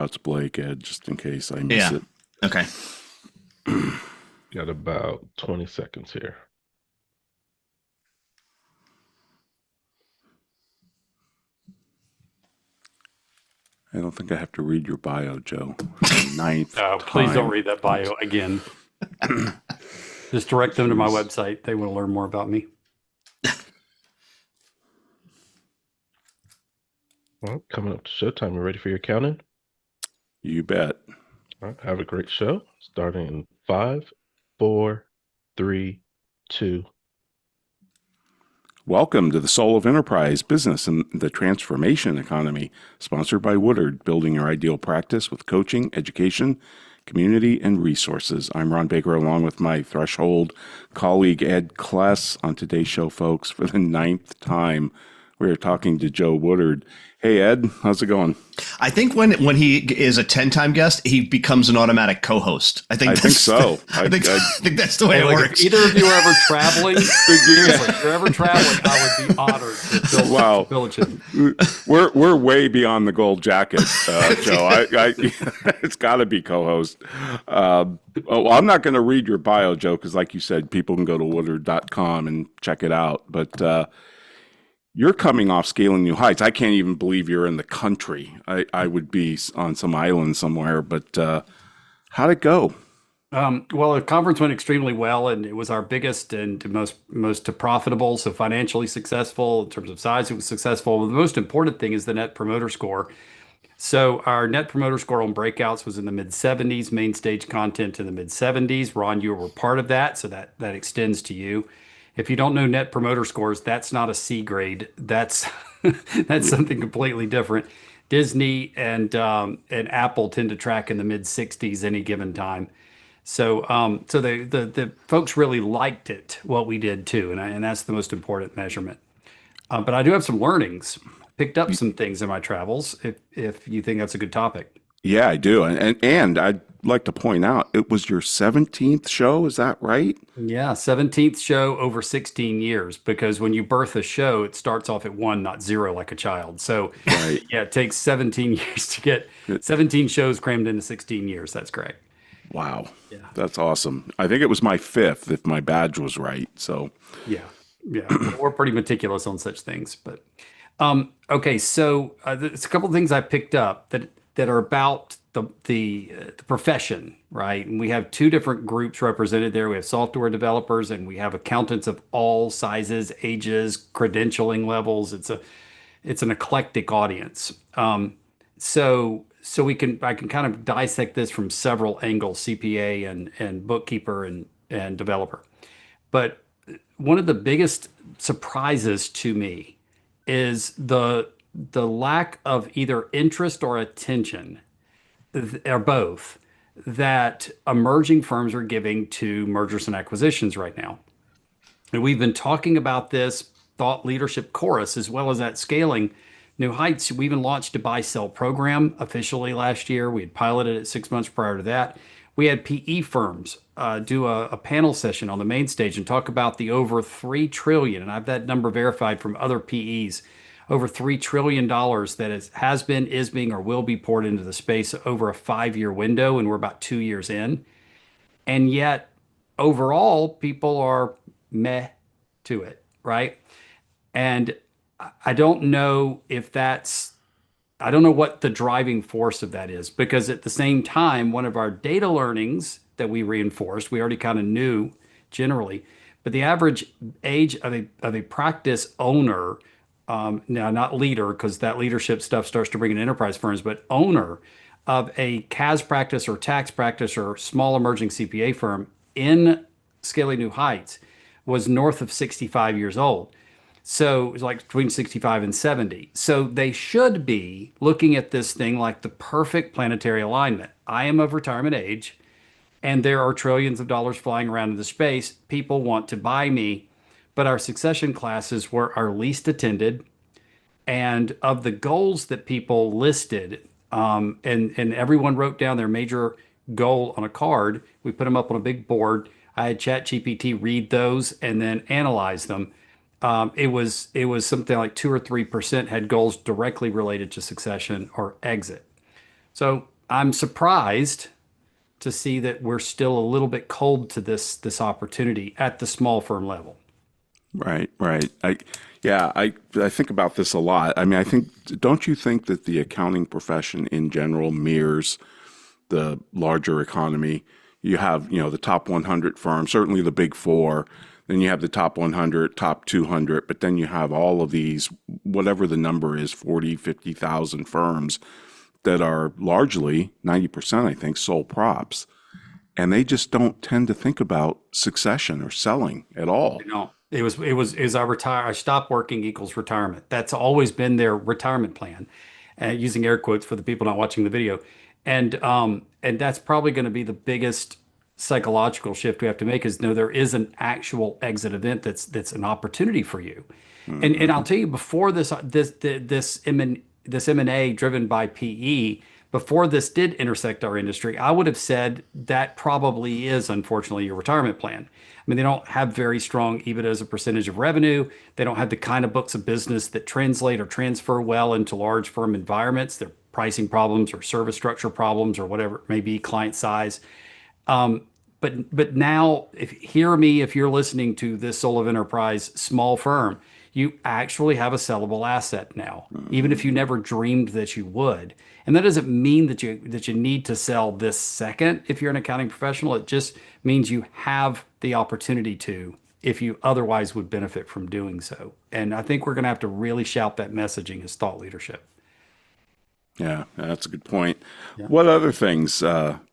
That's Blake, Ed, just in case I miss Yeah. it. Okay. Got about 20 seconds here. I don't think I have to read your bio, Joe. Ninth Please don't time. read that bio again. Just direct them to my website. They want to learn more about me. Well, coming up to showtime. You ready for your count-in? You bet. All right, have a great show. Starting in 5, 4, 3, 2. Welcome to the Soul of Enterprise Business and the Transformation Economy, sponsored by Woodard, building your ideal practice with coaching, education, community, and resources. I'm Ron Baker, along with my Threshold colleague, Ed Kless. On today's show, folks, for the 9th time, we are talking to Joe Woodard. Hey, Ed, how's it going? I think when he is a 10-time guest, he becomes an automatic co-host. I think so. I think that's the way it works. If either of you are ever traveling, seriously, if you're ever traveling, I would be honored to fill it in. We're way beyond the gold jacket, Joe. It's got to be co-host. I'm not going to read your bio, Joe, because like you said, people can go to woodard.com and check it out. But you're coming off scaling new heights. I can't even believe you're in the country. I would be on some island somewhere, but how'd it go? Well, the conference went extremely well, and it was our biggest and most profitable, so financially successful. In terms of size, it was successful. The most important thing is the Net Promoter Score. So our Net Promoter Score on breakouts was in the mid 70s, main stage content in the mid 70s. Ron, you were part of that, so that extends to you. If you don't know Net Promoter Scores, that's not a C grade. That's that's something completely different. Disney and Apple tend to track in the mid 60s any given time. So so the folks really liked it, what we did too, and that's the most important measurement. But I do have some learnings. Picked up some things in my travels. If you think that's a good topic. Yeah, I do. And I'd like to point out, it was your 17th show. Is that right? Yeah, 17th show over 16 years, because when you birth a show, it starts off at 1, not 0, like a child. So Right. yeah, it takes 17 years to get 17 shows crammed into 16 years. That's great. Wow. Yeah. That's awesome. I think it was my 5th, if my badge was right. So Yeah. Yeah. We're pretty meticulous on such things. But okay, so there's a couple of things I picked up that are about the profession, right? And we have two different groups represented there. We have software developers and we have accountants of all sizes, ages, credentialing levels. It's an eclectic audience. So I can kind of dissect this from several angles: CPA and bookkeeper and developer. But one of the biggest surprises to me is the lack of either interest or attention, or both, that emerging firms are giving to mergers and acquisitions right now. And we've been talking about this thought leadership chorus as well as at scaling new heights. We even launched a buy sell program officially last year. We had piloted it 6 months prior to that. We had PE firms do a panel session on the main stage and talk about the over 3 trillion, and I've that number verified from other PEs, over $3 trillion that has been, is being, or will be poured into the space over a 5-year window, and we're about 2 years in. And yet, overall, people are meh to it, right? And I don't know if I don't know what the driving force of that is, because at the same time, one of our data learnings that we reinforced, we already kind of knew generally, but the average age of a practice owner, now not leader, because that leadership stuff starts to bring in enterprise firms, but owner of a CAS practice or tax practice or small emerging CPA firm in Scaling New Heights was north of 65 years old. So it was like between 65 and 70. So they should be looking at this thing like the perfect planetary alignment. I am of retirement age, and there are trillions of dollars flying around into space. People want to buy me, but our succession classes were our least attended. And of the goals that people listed, and everyone wrote down their major goal on a card, we put them up on a big board. I had ChatGPT read those and then analyze them. It was something like 2 or 3% had goals directly related to succession or exit. So I'm surprised to see that we're still a little bit cold to this opportunity at the small firm level. Right, right. I think about this a lot. I mean, don't you think that the accounting profession in general mirrors the larger economy? You have, the top 100 firms, certainly the big four. Then you have the top 100, top 200, but then you have all of these, whatever the number is, 40, 50,000 firms that are largely 90%, I think, sole props. And they just don't tend to think about succession or selling at all. No, it was I retire, I stop working equals retirement. That's always been their retirement plan, using air quotes for the people not watching the video. And that's probably going to be the biggest psychological shift we have to make is no, there is an actual exit event that's an opportunity for you. And I'll tell you before this M&A driven by PE, before this did intersect our industry, I would have said that probably is unfortunately your retirement plan. I mean, they don't have very strong EBITDA as a percentage of revenue. They don't have the kind of books of business that translate or transfer well into large firm environments. Their pricing problems or service structure problems or whatever it may be, client size. But now, hear me if you're listening to this Soul of Enterprise small firm, you actually have a sellable asset now, even if you never dreamed that you would. And that doesn't mean that you need to sell this second if you're an accounting professional. It just means you have the opportunity to, if you otherwise would benefit from doing so. And I think we're going to have to really shout that messaging as thought leadership. Yeah, that's a good point. Yeah. What other things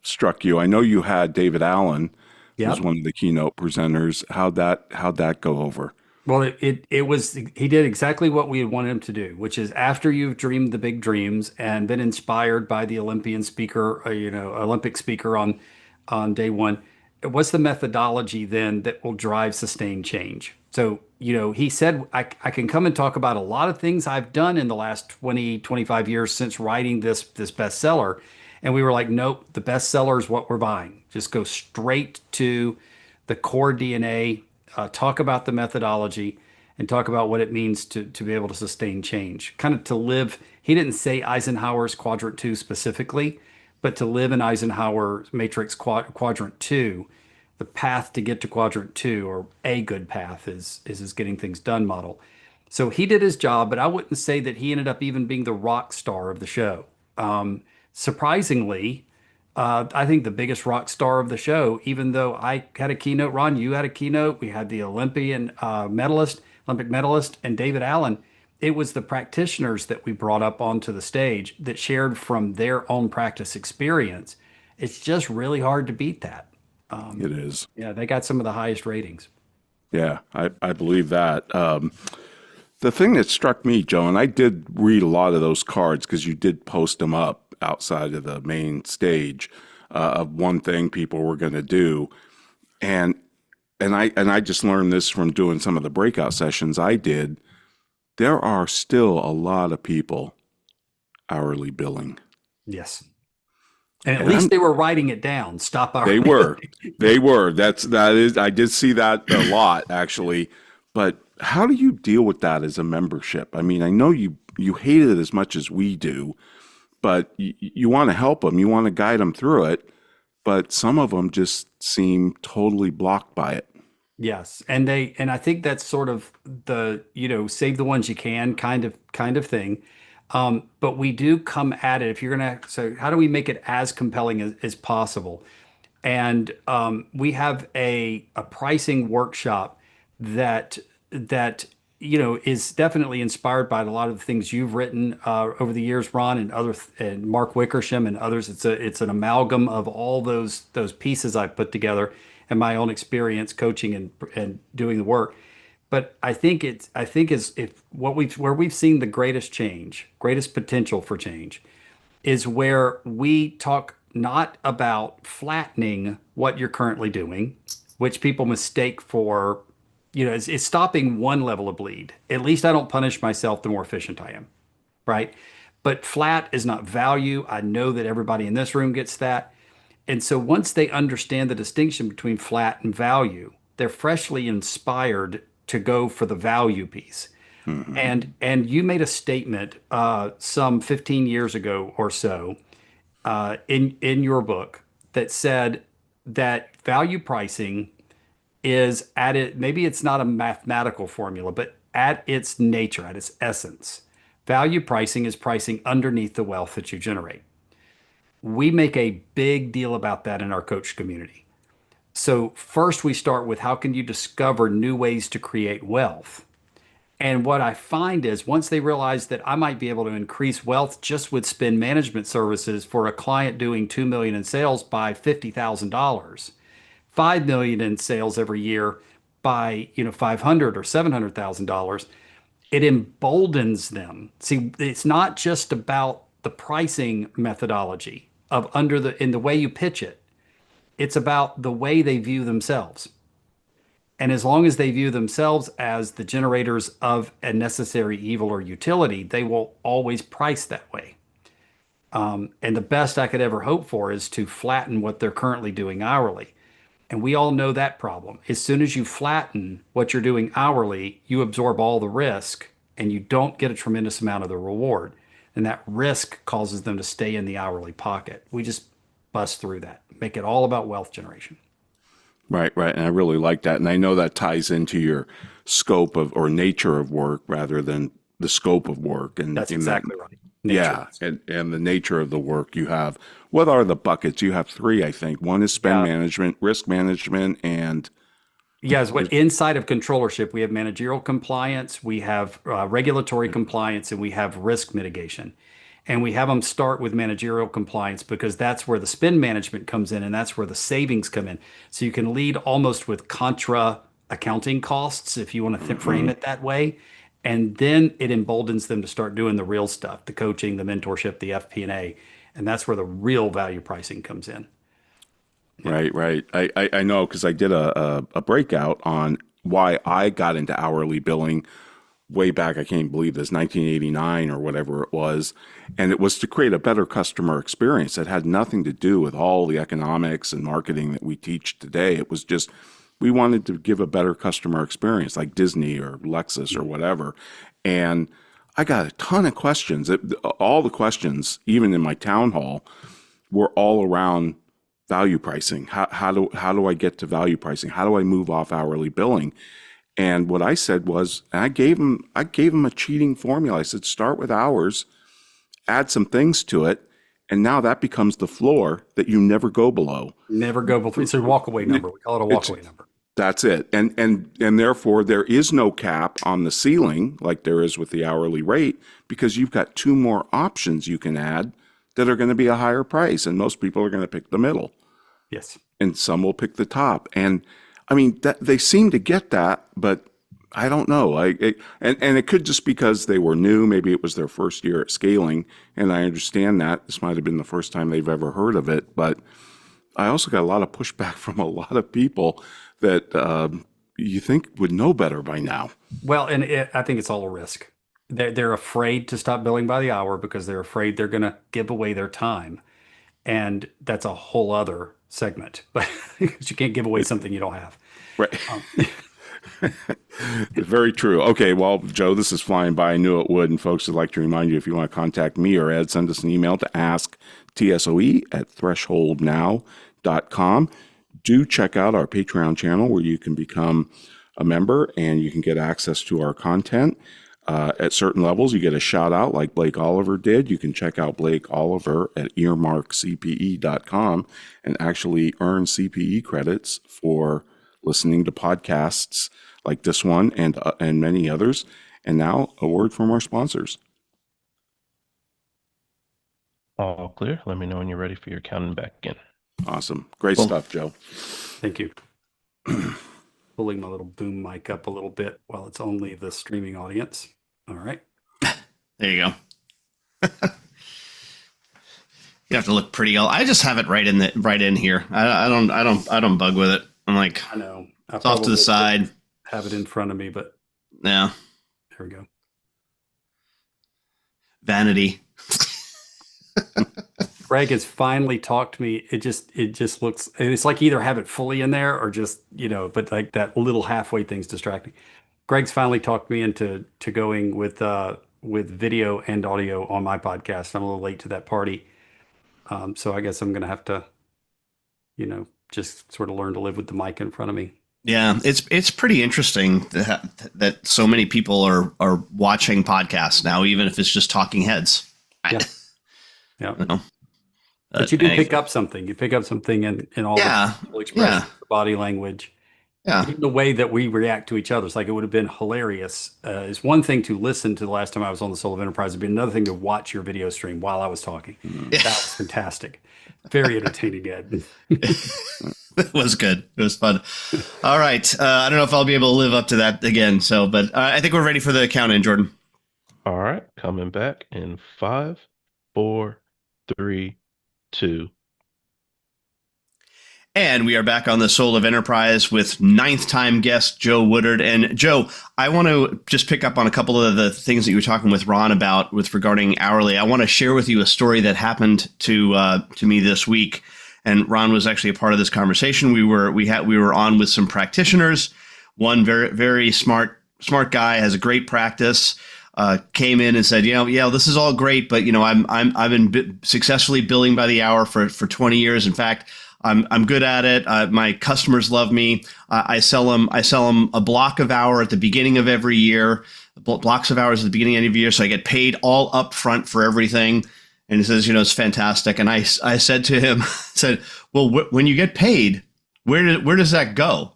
struck you? I know you had David Allen, who was Yep. one of the keynote presenters. How'd that go over? Well, he did exactly what we had wanted him to do, which is after you've dreamed the big dreams and been inspired by the Olympian speaker, Olympic speaker on day one, what's the methodology then that will drive sustained change? So, he said, I can come and talk about a lot of things I've done in the last 20, 25 years since writing this bestseller. And we were like, nope, the bestseller is what we're buying. Just go straight to the core DNA, talk about the methodology, and talk about what it means to be able to sustain change. Kind of to live, he didn't say Eisenhower's quadrant two specifically, but to live in Eisenhower's matrix quadrant two, the path to get to quadrant two, or a good path, is his getting things done model. So he did his job, but I wouldn't say that he ended up even being the rock star of the show. Surprisingly, I think the biggest rock star of the show, even though I had a keynote, Ron, you had a keynote, we had the Olympic medalist, and David Allen. It was the practitioners that we brought up onto the stage that shared from their own practice experience. It's just really hard to beat that. It is. Yeah, they got some of the highest ratings. Yeah, I believe that. The thing that struck me, Joe, and I did read a lot of those cards because you did post them up outside of the main stage of one thing people were going to do, and I just learned this from doing some of the breakout sessions I did. There are still a lot of people hourly billing. Yes. And at And least they were writing it down. Stop our They were. They were. That is, I did see that a lot actually. But how do you deal with that as a membership? I mean, I know you hate it as much as we do, but you want to help them, you want to guide them through it, but some of them just seem totally blocked by it. Yes, and I think that's sort of the, save the ones you can kind of thing. But we do come at it if you're gonna. So how do we make it as compelling as possible? And we have a pricing workshop that is definitely inspired by a lot of the things you've written over the years, Ron, and Mark Wickersham and others. It's an amalgam of all those pieces I've put together and my own experience coaching and doing the work. But I think is if where we've seen the greatest change, greatest potential for change, is where we talk not about flattening what you're currently doing, which people mistake for, it's stopping one level of bleed. At least I don't punish myself the more efficient I am, right? But flat is not value. I know that everybody in this room gets that. And so once they understand the distinction between flat and value, they're freshly inspired to go for the value piece. And you made a statement some 15 years ago or so in your book that said that value pricing is at it. Maybe it's not a mathematical formula, but at its nature, at its essence, value pricing is pricing underneath the wealth that you generate. We make a big deal about that in our coach community. So first we start with how can you discover new ways to create wealth? And what I find is once they realize that I might be able to increase wealth just with spend management services for a client doing 2 million in sales by $50,000, 5 million in sales every year by, 500 or $700,000, it emboldens them. See, it's not just about the pricing methodology of in the way you pitch it. It's about the way they view themselves. And as long as they view themselves as the generators of a necessary evil or utility, they will always price that way. And the best I could ever hope for is to flatten what they're currently doing hourly. And we all know that problem. As soon as you flatten what you're doing hourly, you absorb all the risk and you don't get a tremendous amount of the reward. And that risk causes them to stay in the hourly pocket. We just bust through that, make it all about wealth generation. Right, right. And I really like that. And I know that ties into your scope of or nature of work rather than the scope of work. And That's exactly right. Yeah, and the nature of the work you have. What are the buckets? You have three, I think. One is spend management, risk management, and yes, what inside of controllership, we have managerial compliance, we have regulatory compliance, and we have risk mitigation. And we have them start with managerial compliance because that's where the spend management comes in and that's where the savings come in. So you can lead almost with contra accounting costs, if you want to frame it that way. And then it emboldens them to start doing the real stuff, the coaching, the mentorship, the FP&A. And that's where the real value pricing comes in. Right, right. I know because I did a breakout on why I got into hourly billing way back. I can't believe this, 1989 or whatever it was. And it was to create a better customer experience. It had nothing to do with all the economics and marketing that we teach today. It was just, we wanted to give a better customer experience like Disney or Lexus or whatever. And I got a ton of questions. All the questions, even in my town hall, were all around value pricing. How do I get to value pricing? How do I move off hourly billing? And what I said was, and I gave them a cheating formula. I said, start with hours, add some things to it, and now that becomes the floor that you never go below. Never go below. It's a walkaway number. We call it a walkaway number. That's it. And therefore there is no cap on the ceiling like there is with the hourly rate because you've got two more options you can add that are going to be a higher price. And most people are going to pick the middle. Yes. And some will pick the top. And I mean, they seem to get that, but I don't know. And it could just because they were new. Maybe it was their first year at scaling. And I understand that. This might have been the first time they've ever heard of it. But I also got a lot of pushback from a lot of people that you think would know better by now. Well, and I think it's all a risk. They're afraid to stop billing by the hour because they're afraid they're going to give away their time. And that's a whole other segment, but because you can't give away something you don't have. Right. Very true. Okay. Well, Joe, this is flying by. I knew it would. And folks, I'd like to remind you, if you want to contact me or Ed, send us an email to asktsoe@thresholdnow.com. Do check out our Patreon channel where you can become a member and you can get access to our content. At certain levels, you get a shout out like Blake Oliver did. You can check out Blake Oliver at earmarkcpe.com and actually earn CPE credits for listening to podcasts like this one and many others. And now a word from our sponsors. All clear. Let me know when you're ready for your counting back in. Awesome. Great stuff, Joe. Thank you. Pulling my little boom mic up a little bit while it's only the streaming audience. All right. There you go. You have to look pretty. I just have it right in here. I don't bug with it. I'm like, I know. It's off to the side. Have it in front of me, but yeah. There we go. Vanity. Greg has finally talked to me. It just looks, it's like either have it fully in there or just, but like that little halfway thing's distracting. Greg's finally talked me into going with video and audio on my podcast. I'm a little late to that party. So I guess I'm going to have to, just sort of learn to live with the mic in front of me. Yeah, it's pretty interesting that so many people are watching podcasts now, even if it's just talking heads. Yeah. Yeah. You know, But you do pick up something. You pick up something in all Yeah, the facial expressions, the body language, yeah. even the way that we react to each other. It's like it would have been hilarious. It's one thing to listen to the last time I was on the Soul of Enterprise. It'd be another thing to watch your video stream while I was talking. That was fantastic. Very entertaining, Ed. It was good. It was fun. All right. I don't know if I'll be able to live up to that again. So, but I think we're ready for the count in, Jordan. All right, coming back in 5, 4, 3, 2. And we are back on the Soul of Enterprise with ninth-time guest Joe Woodard. And Joe, I want to just pick up on a couple of the things that you were talking with Ron about with regarding hourly. I want to share with you a story that happened to me this week. And Ron was actually a part of this conversation. We were on with some practitioners. One very, very smart guy, has a great practice. Came in and said, yeah, this is all great, but I've been successfully billing by the hour for 20 years. In fact, I'm good at it. My customers love me. I sell them a block of hour at the beginning of every year, blocks of hours at the beginning of every year, so I get paid all up front for everything. And he says, it's fantastic. And I said to him, well, when you get paid, where does that go?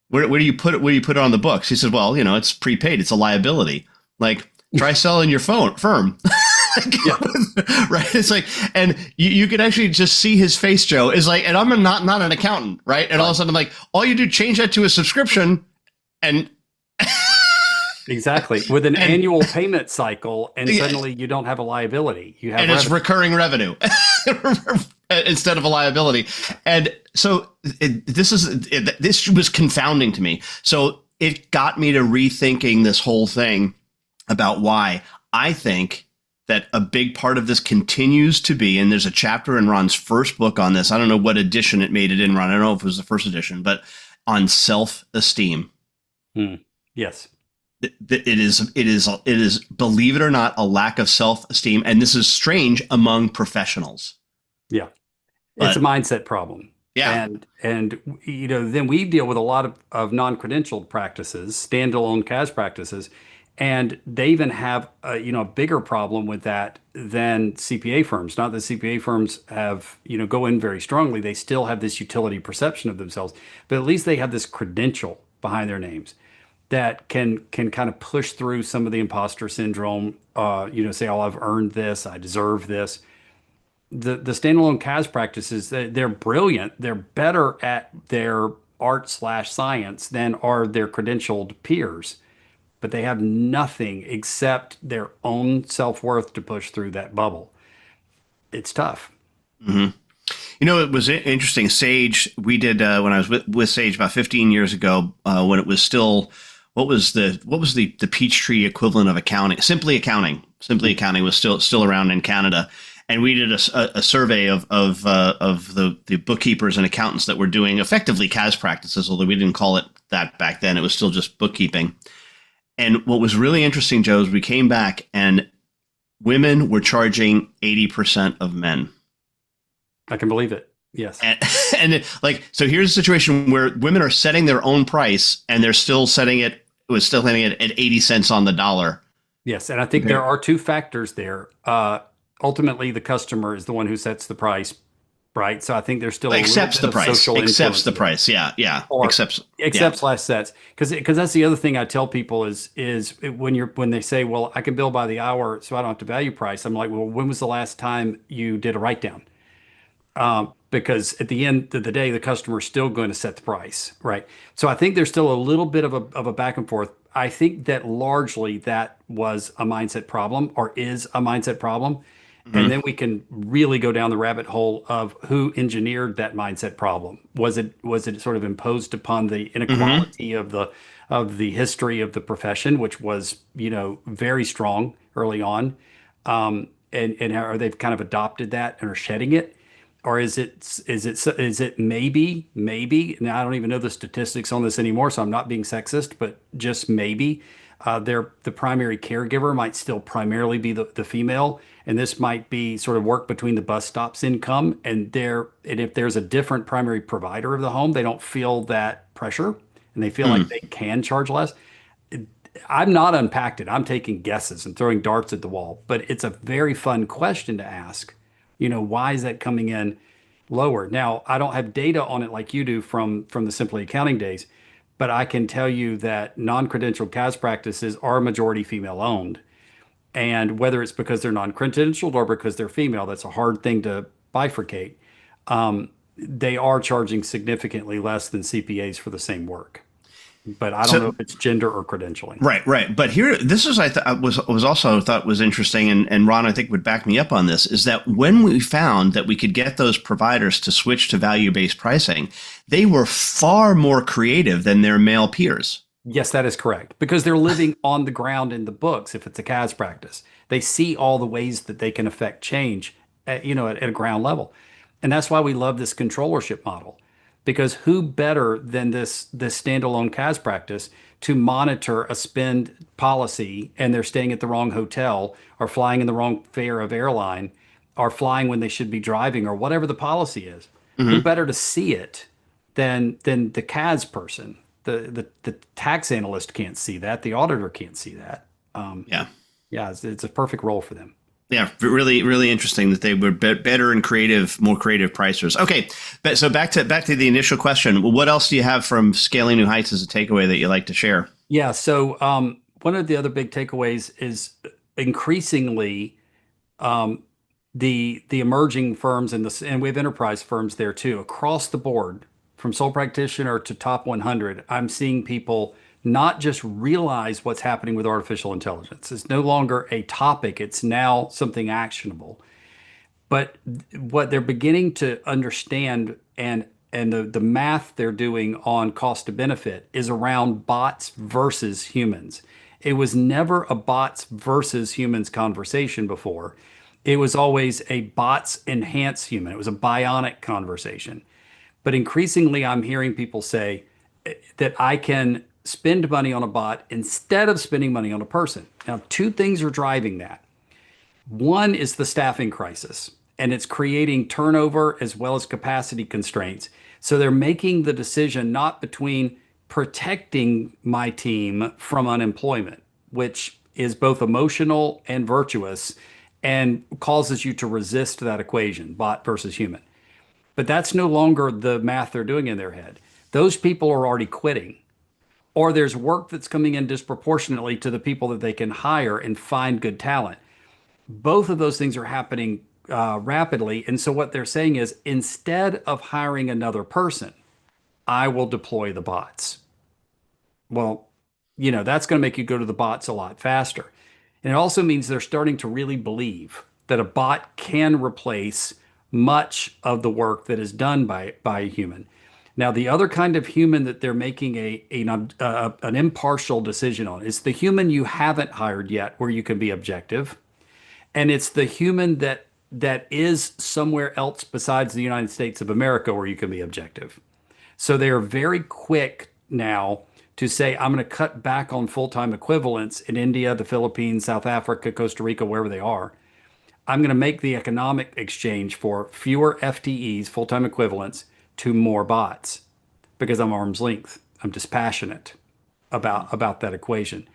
Where do you put it? Where do you put it on the books? He said, well, it's prepaid. It's a liability. Like, try selling your firm. Right. It's like, and you could actually just see his face, Joe, is like, and I'm not an accountant. Right. And all of a sudden I'm like, all you do, change that to a subscription and Exactly. With an annual payment cycle, and suddenly you don't have a liability. You have it's recurring revenue instead of a liability. And so this was confounding to me. So it got me to rethinking this whole thing about why I think that a big part of this continues to be, and there's a chapter in Ron's first book on this. I don't know what edition it made it in, Ron. I don't know if it was the first edition, but on self-esteem. Yes. It is, believe it or not, a lack of self-esteem. And this is strange among professionals. Yeah. It's a mindset problem. Yeah. And then we deal with a lot of non-credentialed practices, standalone CAS practices, and they even have a bigger problem with that than CPA firms. Not that CPA firms have, go in very strongly. They still have this utility perception of themselves, but at least they have this credential behind their names that can kind of push through some of the imposter syndrome, say, oh, I've earned this, I deserve this. The standalone CAS practices, they're brilliant. They're better at their art/science than are their credentialed peers, but they have nothing except their own self-worth to push through that bubble. It's tough. Mm-hmm. It was interesting. Sage, we did when I was with Sage about 15 years ago, when it was still, what was the Peachtree equivalent of accounting? Simply Accounting was still around in Canada, and we did a survey of the bookkeepers and accountants that were doing effectively CAS practices, although we didn't call it that back then. It was still just bookkeeping. And what was really interesting, Joe, is we came back and women were charging 80% of men. I can believe it. Yes. So here's a situation where women are setting their own price and they're still setting it at 80 cents on the dollar. Yes. And I think there are two factors there. Ultimately, the customer is the one who sets the price, right? So I think there's still accepts the price. Accepts the price. Yeah. Or accepts less sets. Because that's the other thing I tell people is when they say, well, I can bill by the hour, so I don't have to value price. I'm like, well, when was the last time you did a write down? Because at the end of the day, the customer is still going to set the price, right? So I think there's still a little bit of a back and forth. I think that largely that was a mindset problem, or is a mindset problem. Mm-hmm. And then we can really go down the rabbit hole of who engineered that mindset problem. Was it sort of imposed upon the inequality mm-hmm. of the history of the profession, which was, very strong early on, and how they've kind of adopted that and are shedding it? Or is it maybe, now I don't even know the statistics on this anymore, so I'm not being sexist, but just maybe the primary caregiver might still primarily be the female, And this might be sort of work between the bus stops income and if there's a different primary provider of the home, they don't feel that pressure and they feel like they can charge less. I'm not unpacked it. I'm taking guesses and throwing darts at the wall, but it's a very fun question to ask. Why is that coming in lower? Now, I don't have data on it like you do from the Simply Accounting days, but I can tell you that non-credentialed CAS practices are majority female owned. And whether it's because they're non-credentialed or because they're female, that's a hard thing to bifurcate. They are charging significantly less than CPAs for the same work. But I don't know if it's gender or credentialing. Right. But here, this is was also thought was interesting, and Ron, I think, would back me up on this, is that when we found that we could get those providers to switch to value-based pricing, they were far more creative than their male peers. Yes, that is correct. Because they're living on the ground in the books if it's a CAS practice. They see all the ways that they can affect change at a ground level. And that's why we love this controllership model. Because who better than this standalone CAS practice to monitor a spend policy and they're staying at the wrong hotel or flying in the wrong fare of airline or flying when they should be driving or whatever the policy is? Who better to see it than the CAS person? The tax analyst can't see that. The auditor can't see that. It's a perfect role for them. Yeah, really, really interesting that they were better and more creative pricers. Okay, so back to the initial question. What else do you have from Scaling New Heights as a takeaway that you'd like to share? Yeah, so one of the other big takeaways is increasingly the emerging firms and we have enterprise firms there too, across the board, from sole practitioner to top 100. I'm seeing people not just realize what's happening with artificial intelligence. It's no longer a topic, it's now something actionable. But what they're beginning to understand and the math they're doing on cost to benefit is around bots versus humans. It was never a bots versus humans conversation before. It was always a bots enhance human. It was a bionic conversation. But increasingly, I'm hearing people say that I can spend money on a bot instead of spending money on a person. Now, two things are driving that. One is the staffing crisis, and it's creating turnover as well as capacity constraints. So they're making the decision not between protecting my team from unemployment, which is both emotional and virtuous and causes you to resist that equation, bot versus human. But that's no longer the math they're doing in their head. Those people are already quitting. Or there's work that's coming in disproportionately to the people that they can hire and find good talent. Both of those things are happening rapidly. And so what they're saying is, instead of hiring another person, I will deploy the bots. Well, that's going to make you go to the bots a lot faster. And it also means they're starting to really believe that a bot can replace much of the work that is done by a human. Now, the other kind of human that they're making an impartial decision on is the human you haven't hired yet, where you can be objective. And it's the human that is somewhere else besides the United States of America, where you can be objective. So they are very quick now to say, I'm going to cut back on full-time equivalents in India, the Philippines, South Africa, Costa Rica, wherever they are. I'm going to make the economic exchange for fewer FTEs, full-time equivalents, to more bots, because I'm arm's length. I'm dispassionate about that equation.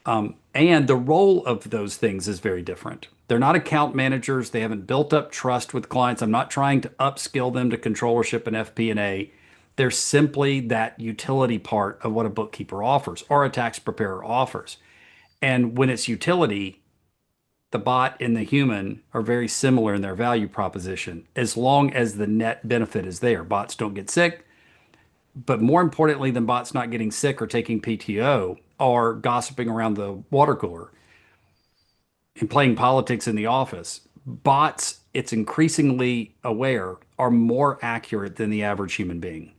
And the role of those things is very different. They're not account managers. They haven't built up trust with clients. I'm not trying to upskill them to controllership and FP&A. They're simply that utility part of what a bookkeeper offers or a tax preparer offers. And when it's utility, the bot and the human are very similar in their value proposition, as long as the net benefit is there. Bots don't get sick, but more importantly than bots not getting sick or taking PTO or gossiping around the water cooler and playing politics in the office, bots, it's increasingly aware, are more accurate than the average human being.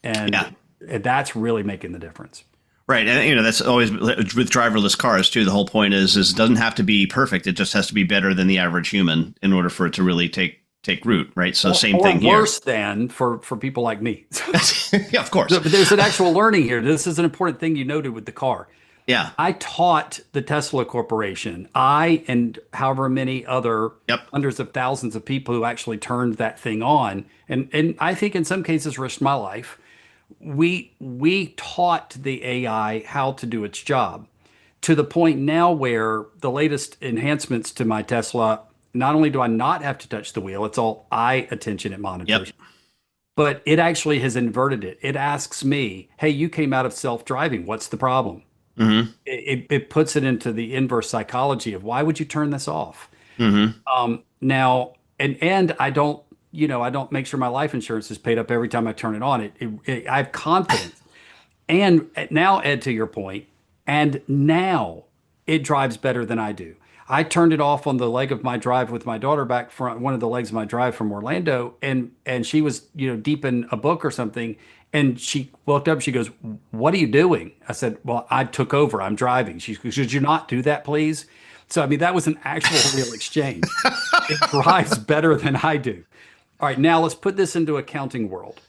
And that's really making the difference. Right. And, that's always with driverless cars, too. The whole point is it doesn't have to be perfect. It just has to be better than the average human in order for it to really take root. Right. So same thing here. Or worse than for people like me. Yeah, of course. But there's an actual learning here. This is an important thing you noted with the car. Yeah. I taught the Tesla Corporation, I and however many other Yep. hundreds of thousands of people who actually turned that thing on, and I think in some cases risked my life. We taught the AI how to do its job to the point now where the latest enhancements to my Tesla, not only do I not have to touch the wheel, it's all eye attention it Yep. monitors, but it actually has inverted it. It asks me, hey, you came out of self-driving. What's the problem? Mm-hmm. It puts it into the inverse psychology of why would you turn this off? Mm-hmm. Now, and I don't, I don't make sure my life insurance is paid up every time I turn it on. I have confidence. And now, Ed, to your point, and now it drives better than I do. I turned it off on the leg of my drive with my daughter back from one of the legs of my drive from Orlando, and she was, deep in a book or something, and she looked up. She goes, "What are you doing?" I said, "Well, I took over. I'm driving." She goes, "Could you not do that, please?" So I mean, that was an actual real exchange. It drives better than I do. All right, now let's put this into accounting world,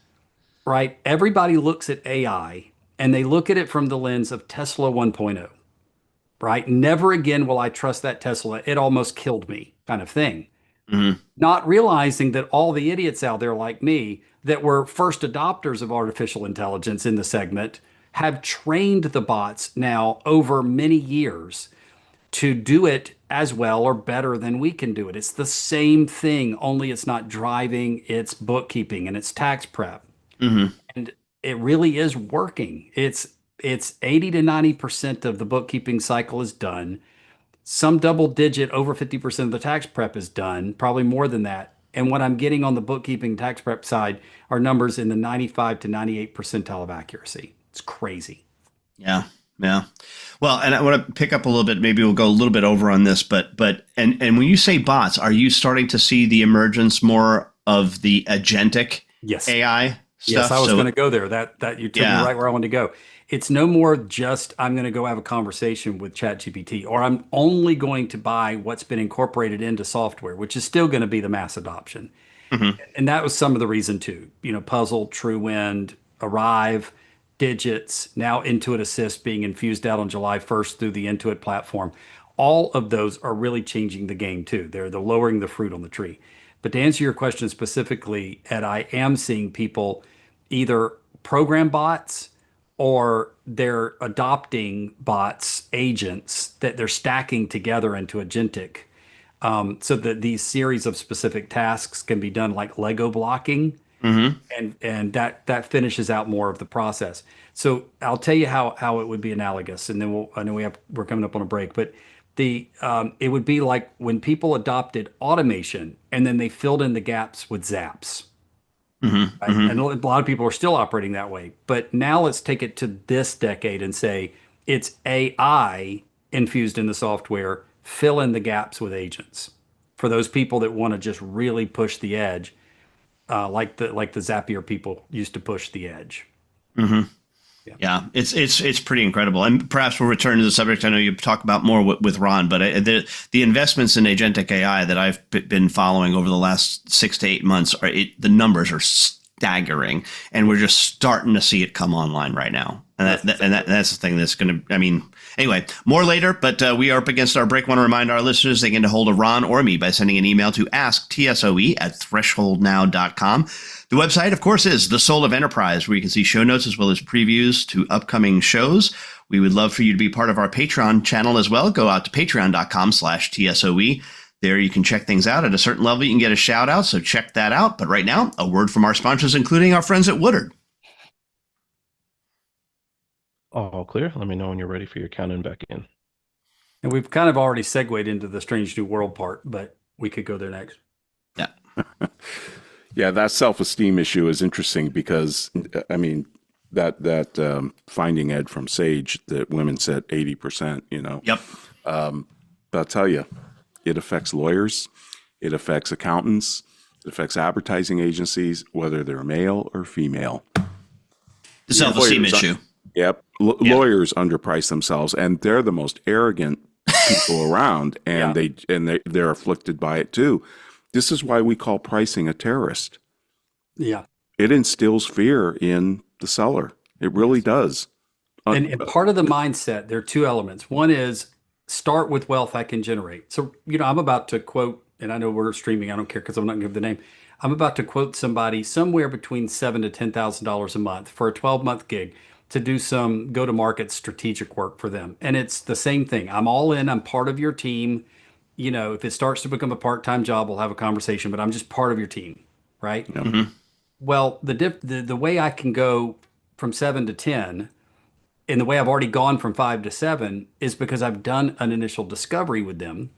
right? Everybody looks at AI and they look at it from the lens of Tesla 1.0, right? Never again will I trust that Tesla. It almost killed me kind of thing. Mm-hmm. Not realizing that all the idiots out there like me that were first adopters of artificial intelligence in the segment have trained the bots now over many years to do it as well or better than we can do it. It's the same thing, only it's not driving, it's bookkeeping and it's tax prep. Mm-hmm. And it really is working. It's 80 to 90% of the bookkeeping cycle is done. Some double digit, over 50% of the tax prep is done, probably more than that. And what I'm getting on the bookkeeping tax prep side are numbers in the 95 to 98 percentile of accuracy. It's crazy. Yeah. Yeah. Well, and I want to pick up a little bit. Maybe we'll go a little bit over on this, but when you say bots, are you starting to see the emergence more of the agentic Yes. AI stuff? Yes, I was going to go there. That you took me right where I wanted to go. It's no more just I'm going to go have a conversation with ChatGPT, or I'm only going to buy what's been incorporated into software, which is still going to be the mass adoption. Mm-hmm. And that was some of the reason too. Puzzle, TrueWind, Arrive, Digits, now Intuit Assist being infused out on July 1st through the Intuit platform. All of those are really changing the game too. They're lowering the fruit on the tree. But to answer your question specifically, Ed, I am seeing people either program bots or they're adopting bots, agents that they're stacking together into agentic, so that these series of specific tasks can be done like Lego blocking, and that finishes out more of the process. So I'll tell you how it would be analogous, and then I know we're coming up on a break, but it would be like when people adopted automation and then they filled in the gaps with zaps. Mm-hmm. Right? And a lot of people are still operating that way. But now let's take it to this decade and say it's AI infused in the software, fill in the gaps with agents for those people that want to just really push the edge, like the Zapier people used to push the edge. Mm-hmm. Yeah, it's pretty incredible. And perhaps we'll return to the subject. I know you talk about more with Ron, but the investments in agentic AI that I've been following over the last 6 to 8 months the numbers are staggering, and we're just starting to see it come online right now. And that's the thing that's going to. I mean, anyway, more later. But we are up against our break. Want to remind our listeners they can get a hold of Ron or me by sending an email to asktsoe@thresholdnow.com. The website, of course, is The Soul of Enterprise, where you can see show notes as well as previews to upcoming shows. We would love for you to be part of our Patreon channel as well. Go out to patreon.com/TSOE. There you can check things out. At a certain level, you can get a shout out, so check that out. But right now, a word from our sponsors, including our friends at Woodard. All clear. Let me know when you're ready for your count-in back in. And we've kind of already segued into the Strange New World part, but we could go there next. Yeah. Yeah, that self-esteem issue is interesting because, I mean, that finding, Ed, from Sage that women said 80%, Yep. But I'll tell you, it affects lawyers, it affects accountants, it affects advertising agencies, whether they're male or female. The self-esteem Lawyers, issue. Yep. Lawyers underprice themselves, and they're the most arrogant people around, and they're afflicted by it too. This is why we call pricing a terrorist. Yeah. It instills fear in the seller. It really does. And part of the mindset, there are two elements. One is start with wealth I can generate. So, I'm about to quote, and I know we're streaming, I don't care because I'm not going to give the name. I'm about to quote somebody somewhere between $7,000 to $10,000 a month for a 12-month gig to do some go-to-market strategic work for them. And it's the same thing. I'm all in, I'm part of your team. If it starts to become a part-time job, we'll have a conversation, but I'm just part of your team, right? Well, the way I can go from 7 to 10, and the way I've already gone from 5 to 7 is because I've done an initial discovery with them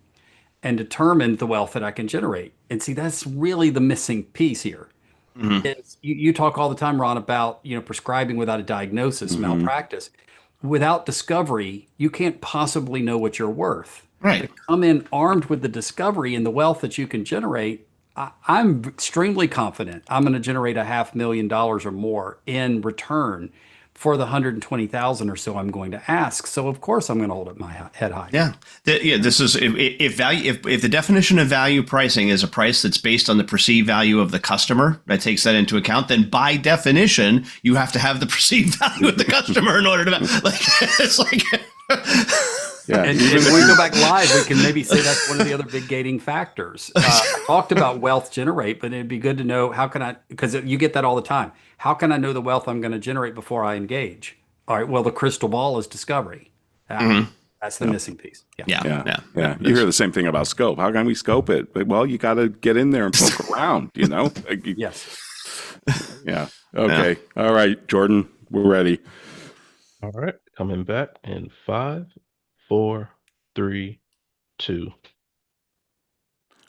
and determined the wealth that I can generate. And see, that's really the missing piece here. Is you talk all the time, Ron, about prescribing without a diagnosis, malpractice. Without discovery, you can't possibly know what you're worth. Right. To come in armed with the discovery and the wealth that you can generate, I'm extremely confident I'm going to generate $500,000 or more in return for the 120,000 or so I'm going to ask. So of course I'm going to hold up my head high. Yeah. This is if the definition of value pricing is a price that's based on the perceived value of the customer that takes that into account, then by definition you have to have the perceived value of the customer in order to it's like. Yeah, and when we go back live, we can maybe say that's one of the other big gating factors. I talked about wealth generate, but it'd be good to know because you get that all the time. How can I know the wealth I'm going to generate before I engage? All right, well, the crystal ball is discovery. That's the missing piece. Yeah. You hear the same thing about scope. How can we scope it? Well, you got to get in there and poke around, Yes. Yeah. Okay. Yeah. All right, Jordan, we're ready. All right. Coming back in 5, 4, 3, 2.